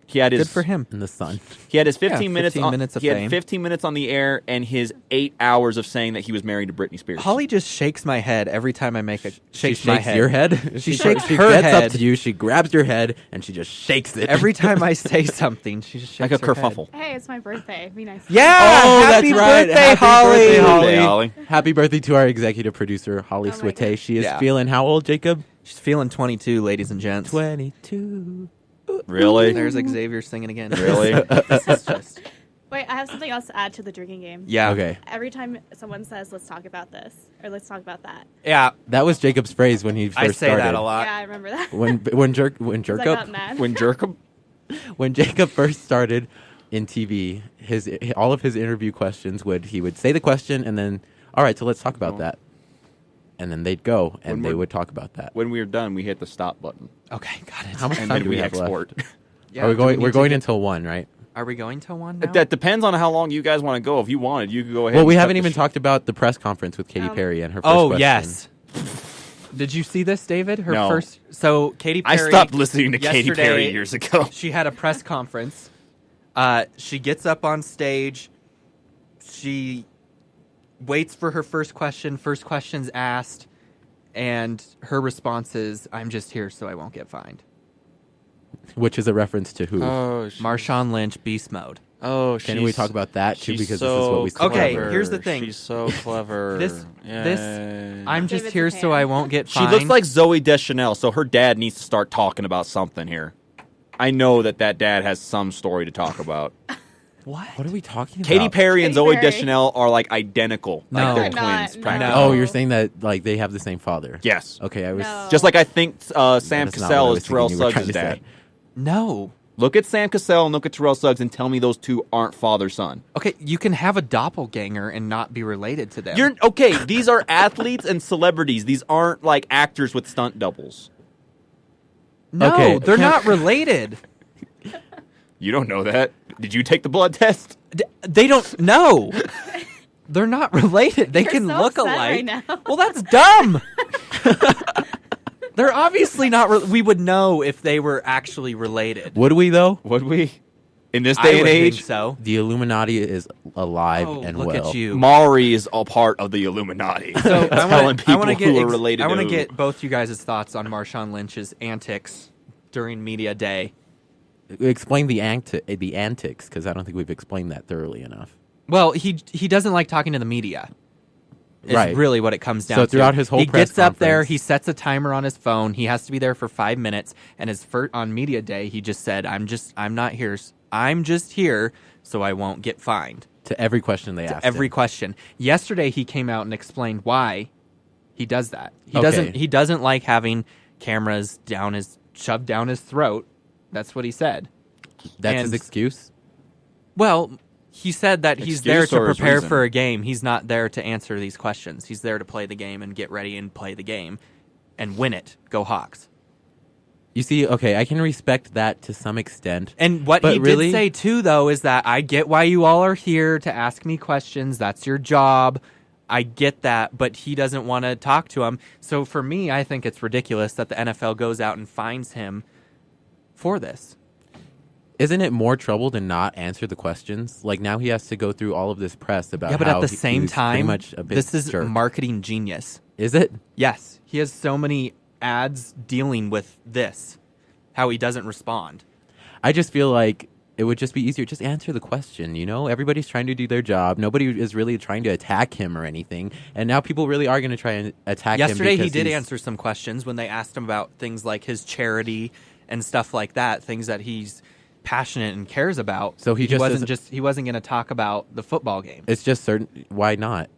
He had his Good for him. In the sun. He had his 15 Yeah, minutes. 15 on, minutes of he had fame. 15 minutes on the air and his 8 hours of saying that he was married to Britney Spears. Holly just shakes my head every time I make a She shakes my shakes head. your head. She shakes she her gets head. up to you. She grabs your head and she just shakes it Every time I say something, she just like shakes a her head. kerfuffle. Hey, it's my birthday. Be nice. Yeah, Oh, happy that's right. birthday, Happy Holly. birthday, Holly. Holly. Happy birthday to our executive producer, Holly Oh my Switay. goodness. She is Yeah. feeling how old, Jacob? She's feeling 22, ladies and gents. 22. Really? There's Xavier singing again. Really? This is just Wait, I have something else to add to the drinking game. yeah. Okay. Every time someone says, "Let's talk about this," or "Let's talk about that," Yeah, That was Jacob's phrase when he first I say started. that a lot. yeah, I remember that. When 'Cause I got Jacob mad. When Jerkum? when Jacob first started in TV, all of his interview questions he would say the question and then, all right, so let's talk about that, and then they'd go and When they we're- would talk about that. When we were done, we hit the stop button. Okay, got it. How much And time then do we have export. left? Yeah, Are we do going? need We're to going get- until 1, right? Are we going to one now? That depends on how long you guys want to go. If you wanted, you could go ahead. Well, we and cut haven't the even sh- talked about the press conference with Katy Um, Perry and her first Oh question. yes. Did you see this, David? Her No. first. So Katy I Perry. stopped listening to Katy yesterday, Perry years ago. She had a press conference. She gets up on stage. She waits for her first question. First question's asked, and her response is, "I'm just here so I won't get fined." Which is a reference to who? Marshawn Lynch, beast mode. Oh, Can we talk about that too? she's Because this is what we so Okay, clever. here's the thing. She's so clever. This- Yay. I'm just David's here a so fan. I won't get She fined. looks like Zoe Deschanel, so her dad needs to start talking about something here. I know that dad has some story to talk about. what? What are we talking about? Katy Perry and Katy Zoe Perry. Deschanel are like identical. No. Like they're They're not, twins. no. practically. Oh, you're saying that like they have the same father? Yes. Okay, I was. No. Just like I think Sam That's not what I Cassell was is Terrell thinking you were trying Suggs' to say. dad. No. Look at Sam Cassell and look at Terrell Suggs and tell me those two aren't father-son. Okay, you can have a doppelganger and not be related to them. You're okay. These are athletes and celebrities. These aren't like actors with stunt doubles. no, Okay, they're can't- not related. You don't know that. Did you take the blood test? They don't know. They're not related. They You're can so look upset alike. right now. Well, that's dumb. They're obviously not. We would know if they were actually related. Would we though? Would we? In this I day and would age, think so. The Illuminati is alive Oh, and look well. at you. Maury is a part of the Illuminati. So telling people who are related. I want to to get both you guys' thoughts on Marshawn Lynch's antics during media day. Explain the antics, because I don't think we've explained that thoroughly enough. Well, he doesn't like talking to the media. Is Right. really what it comes down So to. throughout his whole he press gets up there, conference- he sets a timer on his phone. He has to be there for 5 minutes. And on media day, he just said, "I'm not here. I'm just here so I won't get fined." To every question they asked. Every him. question. Yesterday, he came out and explained why he does that. He Okay. doesn't like having cameras shoved down his throat. That's what he said. That's and- his excuse. Well, he said that he's there Excuse to or his prepare reason? for a game. He's not there to answer these questions. He's there to play the game and get ready and play the game and win it. Go Hawks. You see, okay, I can respect that to some extent. And what But he really- did say too, though, is that I get why you all are here to ask me questions. That's your job. I get that, but he doesn't want to talk to him. So for me, I think it's ridiculous that the NFL goes out and fines him for this. Isn't it more trouble to not answer the questions? Like now he has to go through all of this press about. Yeah, but how at the he same was pretty time, much a bit this is jerk. marketing genius. Is it? Yes, he has so many ads dealing with this, how he doesn't respond. I just feel like it would just be easier. Just answer the question, you know? Everybody's trying to do their job. Nobody is really trying to attack him or anything. And now people really are going to try and attack him. Yesterday, he because did he's- answer some questions when they asked him about things like his charity and stuff like that, things that he's passionate and cares about. So he just he wasn't going to talk about the football game. It's just certain. Why not?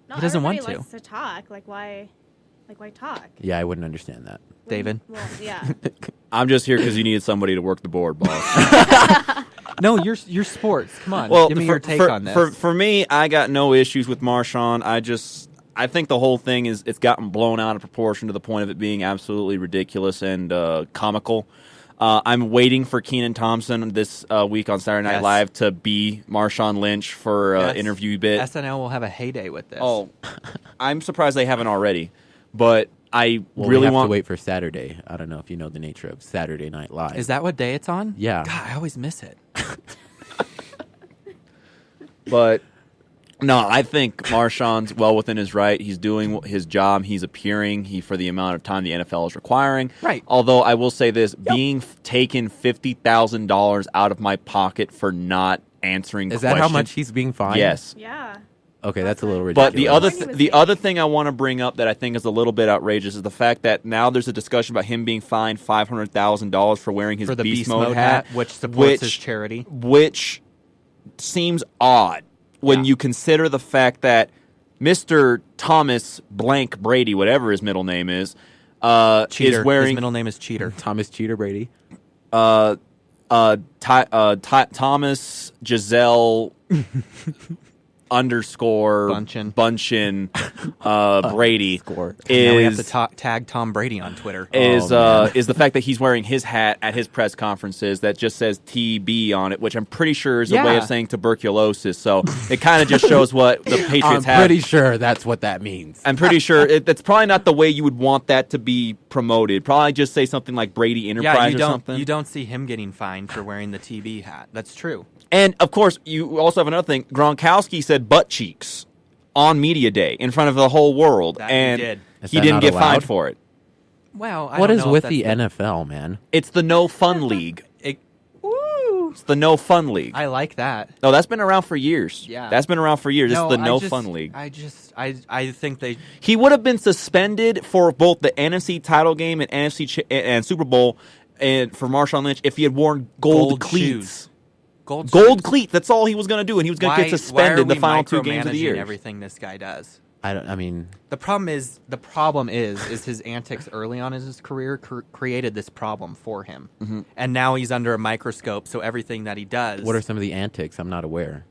No, He doesn't want everybody to. likes to talk. Like why talk? Yeah, I wouldn't understand that. David? Well, yeah. I'm just here because you needed somebody to work the board, boss. No, you're sports. Come on, Well, give me for, your take for, on this. For me, I got no issues with Marshawn. I think the whole thing it's gotten blown out of proportion to the point of it being absolutely ridiculous and comical. I'm waiting for Kenan Thompson this week on Saturday Night Yes. Live to be Marshawn Lynch for Yes. interview bit. SNL will have a heyday with this. Oh, I'm surprised they haven't already. But I Well, really we have want to wait for Saturday. I don't know if you know the nature of Saturday Night Live. Is that what day it's on? Yeah. God, I always miss it. But no, I think Marshawn's well within his right. He's doing his job. He's appearing for the amount of time the NFL is requiring. Right. Although I will say this, being taken $50,000 out of my pocket for not answering Is questions. that how much he's being fined? Yes. Yeah. Okay, that's a little But ridiculous. the other thing I want to bring up that I think is a little bit outrageous is the fact that now there's a discussion about him being fined $500,000 for wearing his For the Beast Mode hat, which supports his charity. which seems odd when Yeah. you consider the fact that Mr. Thomas Blank Brady, whatever his middle name is Cheater. is wearing His middle name is Cheater. Thomas Cheater Brady. Thomas Giselle underscore Bunchin. Brady Score. Now we have is to tag Tom Brady on Twitter. is man. is the fact that he's wearing his hat at his press conferences that just says TB on it, which I'm pretty sure is a way Yeah. of saying tuberculosis. So it kind of just shows what the Patriots I'm have. pretty sure that's what that means. I'm pretty sure that's probably not the way you would want that to be promoted. Probably just say something like Brady Enterprise Yeah, you or don't something. you don't see him getting fined for wearing the TB hat. That's true. And of course, you also have another thing. Gronkowski said butt cheeks on media day in front of the whole world, That he and did. Is he that didn't not get allowed? fined for it. Well, I What don't is know if with that's the NFL, man? It's the No Fun League. Woo! It's the No Fun League. I like that. No, that's been around for years. Yeah. That's been around for years. It's the I No just- Fun League. I think they He would have been suspended for both the NFC title game and and Super Bowl and for Marshawn Lynch if he had worn gold cleats. shoes. Gold Gold cleats. That's all he was going to do, and he was going to Why- get suspended why are the we final 2 games of the micromanaging year. Everything this guy does. I mean, The problem is his antics early on in his career created this problem for him, and now he's under a microscope. So everything that he does, what are some of the antics? I'm not aware.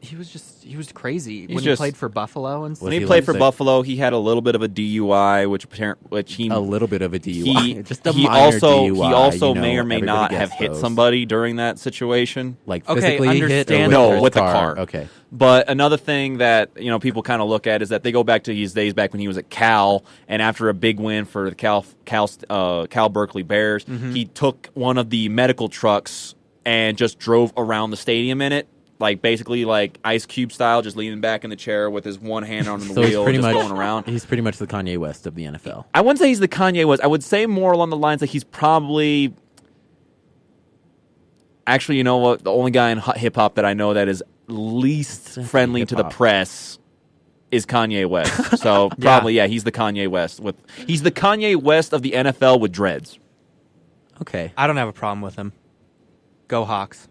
he was crazy when just- he played for Buffalo and stuff. When Was he he played like for sick? Buffalo, he had a little bit of a DUI, which he A little bit of a DUI. Just a he minor also DUI. he also you know, may or may everybody not gets have hit those. somebody during that situation. Like Okay, physically hit or understandable. No, with the car. Okay. But another thing that people kind of look at is that they go back to his days back when he was at Cal, and after a big win for the Cal Berkeley Bears, he took one of the medical trucks and just drove around the stadium in it, like basically like Ice Cube style, just leaning back in the chair with his one hand on the So he's wheel, pretty just much going around. He's pretty much the Kanye West of the NFL. I wouldn't say he's the Kanye West. I would say more along the lines that he's probably. Actually, you know what? The only guy in hip hop that I know that is least friendly to the hip-hop. press is Kanye West. So probably, he's the Kanye West. He's the Kanye West of the NFL with dreads. Okay. I don't have a problem with him. Go Hawks.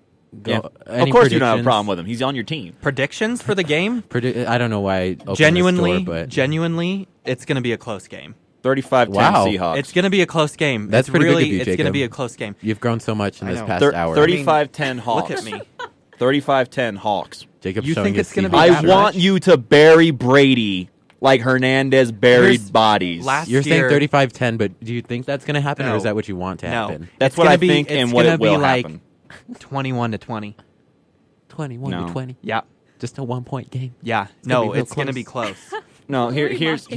Yeah. Go, Of course, you don't have a problem with him. He's on your team. Predictions for the game? I don't know why. I opened Genuinely, the store, but genuinely, it's going to be a close game. 35-10 Wow. Seahawks. It's going to be a close game. That's it's pretty good really, of you, it's going to Jacob. be a close game. you've grown so much in I this know. past Thir- hour. 35-10 Hawks. Look at me. 35-10 Hawks. Jacob's You showing think his it's gonna CV. be I that want much? you to bury Brady like Hernandez buried Here's- bodies. last You're saying year- 35-10, but do you think that's going to happen, or No. is that what you want to No. happen? That's It's what gonna I be- think it's and what gonna it will be like happen. 21-20. 21 No. to 20. Yeah. Just a 1-point game. Yeah. gonna No, be real it's going to be close. No, here's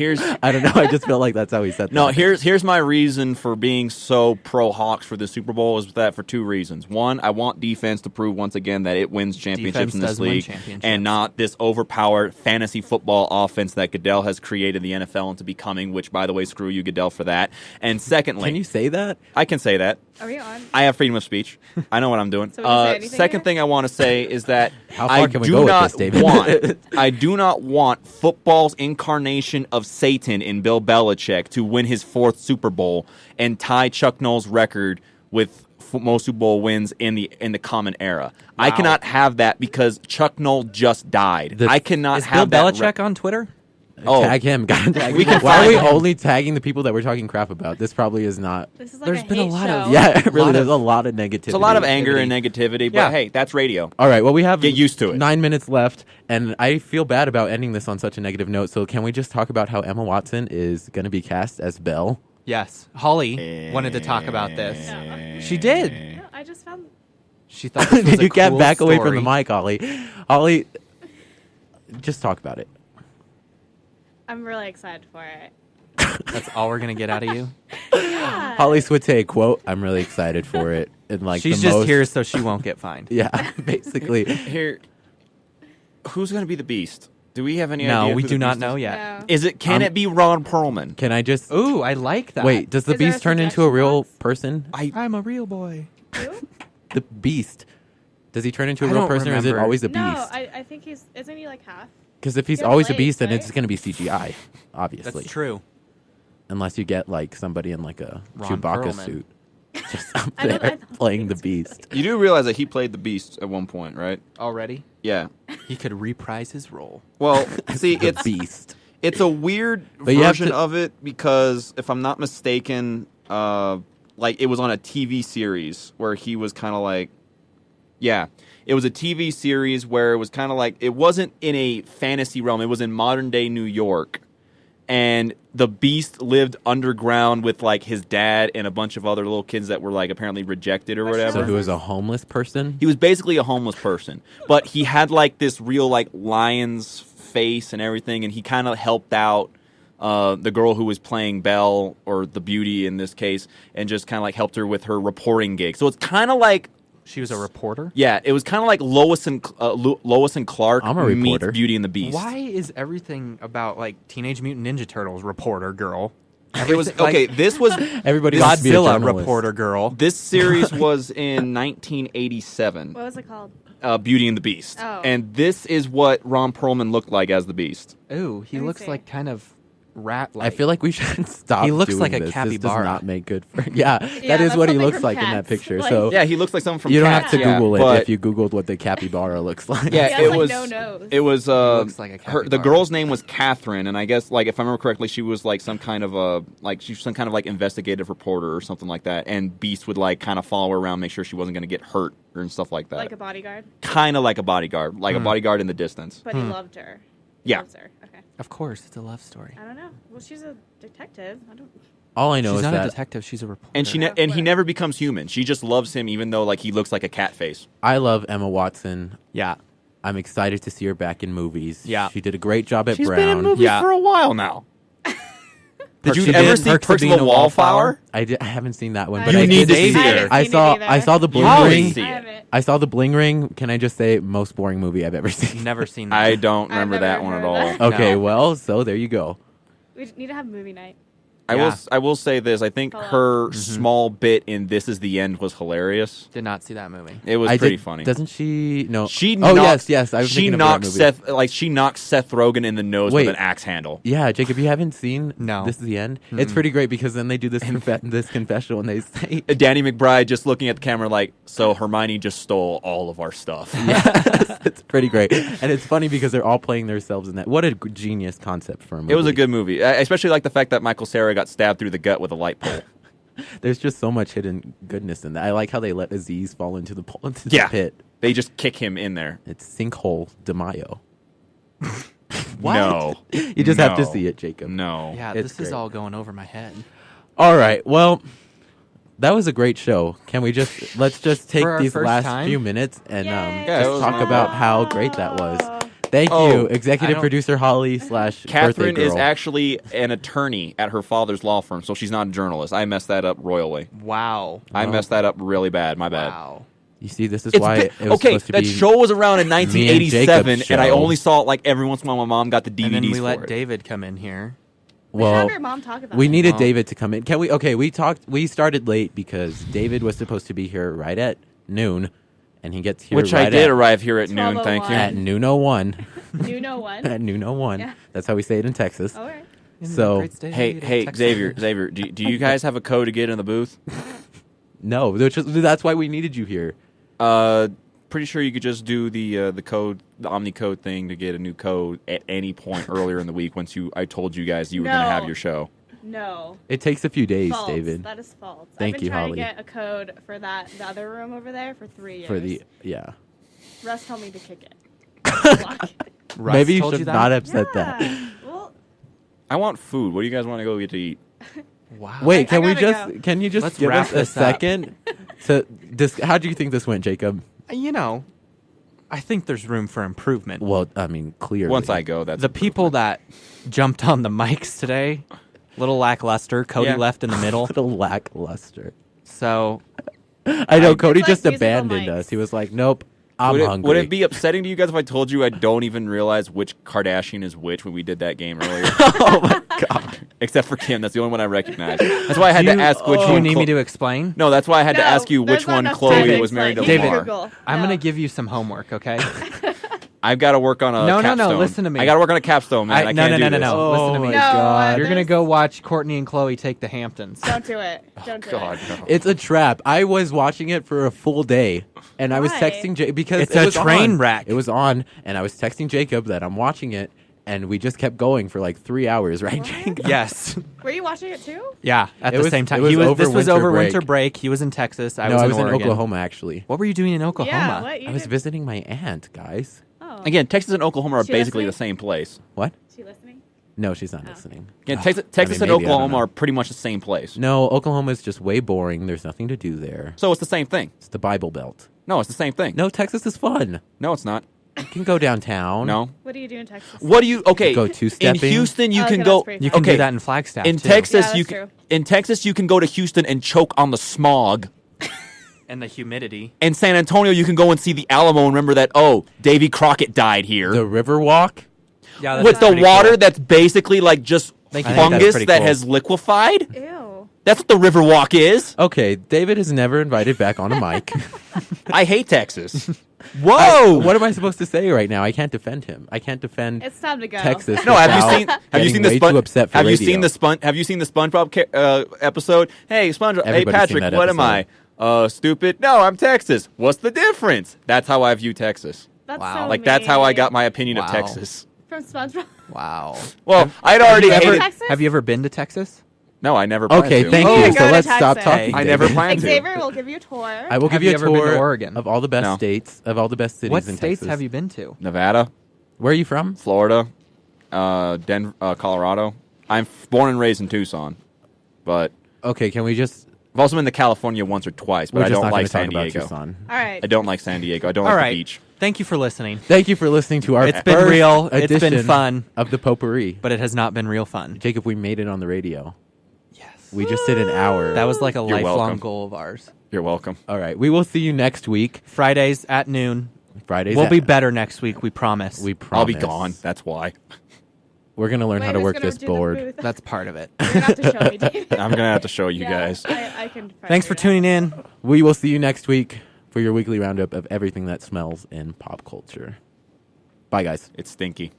I don't know. I just felt like that's how he said no, that. here's my reason for being so pro Hawks for the Super Bowl is that for 2 reasons. One, I want defense to prove once again that it wins championships in this does win league, championships. and not this overpowered fantasy football offense that Goodell has created the NFL into becoming. Which, by the way, screw you, Goodell, for that. And secondly, Can you say that? I can say that. Are we on? I have freedom of speech. I know what I'm doing. So we can say anything Second here? thing I want to say is that How far I can we do go with not this, David? want I do not want football's incarnation of Satan in Bill Belichick to win his 4th Super Bowl and tie Chuck Noll's record with most Super Bowl wins in the common era. I cannot have that because Chuck Noll just died. I cannot Is have Bill that. Belichick on Twitter? Oh. Tag him. God, tag We him. can Why are find we him. only tagging the people that we're talking crap about? This probably is not. This is like There's a been a hate lot of- show. Yeah, really, lot there's of- a lot of negativity. It's a lot of anger and negativity, but Yeah. hey, that's radio. All right, well, we have Get used to it. 9 minutes left, and I feel bad about ending this on such a negative note. So, can we just talk about how Emma Watson is going to be cast as Belle? Yes. Holly wanted to talk about this. No. She did. No, I just found. She thought this was a You can't cool back away from story. the mic, Holly. Holly, just talk about it. I'm really excited for it. That's all we're gonna get out of you. Holly Switay quote, "I'm really excited for it." And like She's the just most, here so she won't get fined. Yeah, basically. Here, who's going to be the Beast? Do we have any idea? No, who we the do not Beast know is? yet. No. Is it? Can it be Ron Perlman? Can I just Ooh, I like that. wait? Does the Is there a Beast turn into a suggestion real box? person? I'm a real boy. Who? The Beast. Does he turn into a I real don't person, or is it remember. always a No, beast? I think isn't he like half? Because if he's Yeah, always a legs, beast, then right? it's going to be CGI, obviously. That's true. Unless you get like somebody in like a Ron Chewbacca Perlman. suit, just up I don't- there I don't playing think the it's Beast. You do realize that he played the Beast at one point, right? Already, Yeah. he could reprise his role. Well, see, The it's Beast. it's a weird But you have version to- of it because if I'm not mistaken, like it was on a TV series where he was kind of like, yeah, it was a TV series where it was kind of like it wasn't in a fantasy realm; it was in modern day New York, and the Beast lived underground with like his dad and a bunch of other little kids that were like apparently rejected or What's whatever. So he was a homeless person. He was basically a homeless person, but he had like this real like lion's face and everything, and he kind of helped out the girl who was playing Belle, or the beauty in this case, and just kind of like helped her with her reporting gig. So it's kind of like, She was a reporter. yeah, it was kind of like Lois and Clark I'm a meets reporter. Beauty and the Beast. Why is everything about like Teenage Mutant Ninja Turtles reporter girl? It was Everything- like, okay. This was Everybody wants to be a Godzilla journalist. reporter girl. this series was in 1987. What was it called? Beauty and the Beast, Oh. and this is what Ron Perlman looked like as the Beast. Ooh, he Let me looks see. like kind of rat. I feel like we should stop. He looks doing like a this. This capybara. does not make good for. Yeah, that Yeah, is that's what he something looks from like in that Cats. picture. Like- So Yeah, he looks like someone from you don't Cats. have to Yeah, Google it but- if you Googled what the capybara looks like. Yeah, He has, it like, was. no nose. It was. looks like a the capybara. girl's name was Catherine, and I guess like if I remember correctly, she was like some kind of a she's some kind of like investigative reporter or something like that. And Beast would like kind of follow her around, make sure she wasn't going to get hurt and stuff like that. Like a bodyguard, Kind of like a bodyguard, like a bodyguard in the distance. but he loved her. He Yeah. loves her. Okay. Of course, it's a love story. I don't know. Well, she's a detective. I don't. All I know She's is not a that detective. She's a reporter. And he never becomes human. She just loves him, even though like he looks like a cat face. I love Emma Watson. Yeah. I'm excited to see her back in movies. Yeah. She did a great job at She's Brown. been in movies Yeah. for a while now. Did you Perks- ever did see Perks of Perks of Being the a Wallflower? I haven't seen that one, I but You I need did to see see I it. haven't I seen saw it either. I saw the Bling How Ring. is see I it. haven't. I saw the Bling Ring. Can I just say most boring movie I've ever seen? Never seen that. I don't I've remember never that one at heard all. of that. Okay, No. well, so there you go. We need to have movie night. Yeah. I will say this. I think Hello. her small bit in This Is the End was hilarious. Did not see that movie. It was I pretty did- funny. Doesn't she? No. She Oh knocks, yes. I was she thinking of that knocks movie. she knocks Seth Rogen in the nose Wait. with an axe handle. Yeah, Jacob, you haven't seen No. This Is the End? It's pretty great because then they do this this confessional and they say, Danny McBride just looking at the camera like, so Hermione just stole all of our stuff. yes, it's pretty great. And it's funny because they're all playing themselves in that. What a genius concept for a movie. It was a good movie. I especially like the fact that Michael Cera got stabbed through the gut with a light pole. There's just so much hidden goodness in that. I like how they let Aziz fall into the Yeah. pit. They just kick him in there. It's Sinkhole de Mayo. No. You just have to No. see it, Jacob. No. Yeah, It's this is great. all going over my head. All right. Well, that was a great show. Can we let's just take For our these first last time? few minutes and Yay. Yeah, it just was talk fun. about how great that was. Thank Oh, you, I executive don't- producer Holly / birthday Catherine is girl. actually an attorney at her father's law firm, so she's not a journalist. I messed that up royally. Wow. I Well. messed that up really bad. My bad. Wow. You see, this is It's why bi- it was okay, supposed to that be show was around in me and 1987, Jacob's and I show. only saw it like every once in a while. My mom got the DVDs And then we for let it. David come in here. We Well, have your mom talk about we it. needed Well. David to come in. Can we? Okay, we started late because David was supposed to be here right at noon, and he gets here Which right I did at, arrive here at noon. Thank you. at noon 01. You know one. At noon 01. Yeah. That's how we say it in Texas. All right. Isn't it So- a great state Hey, to hey, text Xavier, me? Xavier, do you guys have a code to get in the booth? No, that's why we needed you here. Pretty sure you could just do the code, the Omnicode thing to get a new code at any point earlier in the week. Once I told you guys you were going to have your show. No. It takes a few days, False. David. That is false. Thank you, I've been Holly. trying to get a code for the other room over there for 3 years. For the Russ told me to kick it. Block it. Russ maybe you told should that? not have said that. Yeah. Well, I want food. What do you guys want to go get to eat? Wow. Wait, I can we gotta just go. can you just Let's give wrap us a this up. second to how do you think this went, Jacob? You know, I think there's room for improvement. Well, I mean, clearly. Once I go, that's The people that jumped on the mics today, little lackluster. Cody Yeah. left in the middle. little lackluster. So I know Cody like just musical abandoned mics. us. He was like, "Nope, I'm hungry." Would it be upsetting to you guys if I told you I don't even realize which Kardashian is which when we did that game earlier? Oh my god! Except for Kim. That's the only one I recognize. That's why I had to ask which do one. you need me to explain? No, that's why I had to No, ask you there's which not one enough Chloe time was to married to explain. David, Lamar. Google. I'm No. going to give you some homework, okay? I've got to work on a No, capstone. listen to me. I got to work on a capstone, man. I No, can't no, do no, no, this. no. Listen to me. my No, god! You're going to there's- go watch Courtney and Chloe take the Hamptons. Don't do it. Don't do God, it. no. It's a trap. I was watching it for a full day, and I was Why? texting because It's it a was train on. wreck. It was on, and I was texting Jacob that I'm watching it, and we just kept going for like 3 hours, right, Jacob? Yes. Were you watching it too? Yeah, at It the was- same time. it was over This was winter over break. winter break. He was in Texas. I No, was I in was in Oregon. Oklahoma actually. What were you doing in Oklahoma? Yeah. What? You I was did- visiting my aunt, guys. Oh. Again, Texas and Oklahoma are She basically listening? the same place. What? Is she listening? No, she's not listening. Again, Ugh, Texas I and mean, maybe, I don't Oklahoma know. are pretty much the same place. No, Oklahoma is just way boring. There's nothing to do there. So it's the same thing. It's the Bible Belt. No, it's the same thing. No, Texas is fun. No, it's not. You can go downtown. No. What do you do in Texas? What do you? Okay. Go In two-stepping. Houston, you Oh, can okay, go. that's pretty You can okay. do that in Flagstaff, In too. Texas, Yeah, that's you true. in Texas you can go to Houston and choke on the smog. And the humidity. In San Antonio, you can go and see the Alamo and remember that Davy Crockett died here The Riverwalk. Yeah, with the pretty water cool. that's basically like just Thank you. I think that's fungus pretty that cool. has liquefied. Ew. That's what the Riverwalk is. Okay, David is never invited back on a mic. I hate Texas. Whoa! What am I supposed to say right now? I can't defend him. I can't defend It's time to go. Texas. No, have without you seen? Have you getting seen the way Spon- too upset for Have you radio. seen the Have you seen the SpongeBob episode? Hey, SpongeBob. Hey, Everybody's Patrick. seen that What am I? Stupid? No, I'm Texas. What's the difference? That's how I view Texas. That's Wow. so Like that's how I mean. got my opinion of Wow. Texas. From SpongeBob. Wow. Well, I'd already Have you hated. ever- Texas? Have you ever been to Texas? No, I never. Planned Okay, to. thank Oh, you. go So to let's stop Texas. talking. I never David. planned to. Xavier will give you a tour. I will Have give you you a ever been to tour Oregon? of all the best No. states, of all the best cities What in states Texas. have you been to? Nevada, Where are you from? Florida, Denver, Colorado. I'm born and raised in Tucson, but Okay, can we just? I've also been to California once or twice. But We're I just don't not like going to talk San about Diego. Tucson. All right. I don't like San Diego. I don't All like right. the beach. Thank you for listening. Thank you for listening to our It's been first real. It's been edition fun. of the Potpourri. But it has not been real fun. Jacob, we made it on the radio. Yes. We just did an hour. That was like a You're lifelong welcome. goal of ours. You're welcome. all right. We will see you next week. Fridays at noon. Fridays. We'll at- be better next week, we promise. We promise. I'll be gone. That's why. We're gonna learn Wait, how to who's work gonna this do the board. booth? That's part of it. You're gonna have to show me, David. I'm gonna have to show you Yeah, guys. I can. Thanks for tuning in. We will see you next week for your weekly roundup of everything that smells in pop culture. Bye, guys. It's stinky.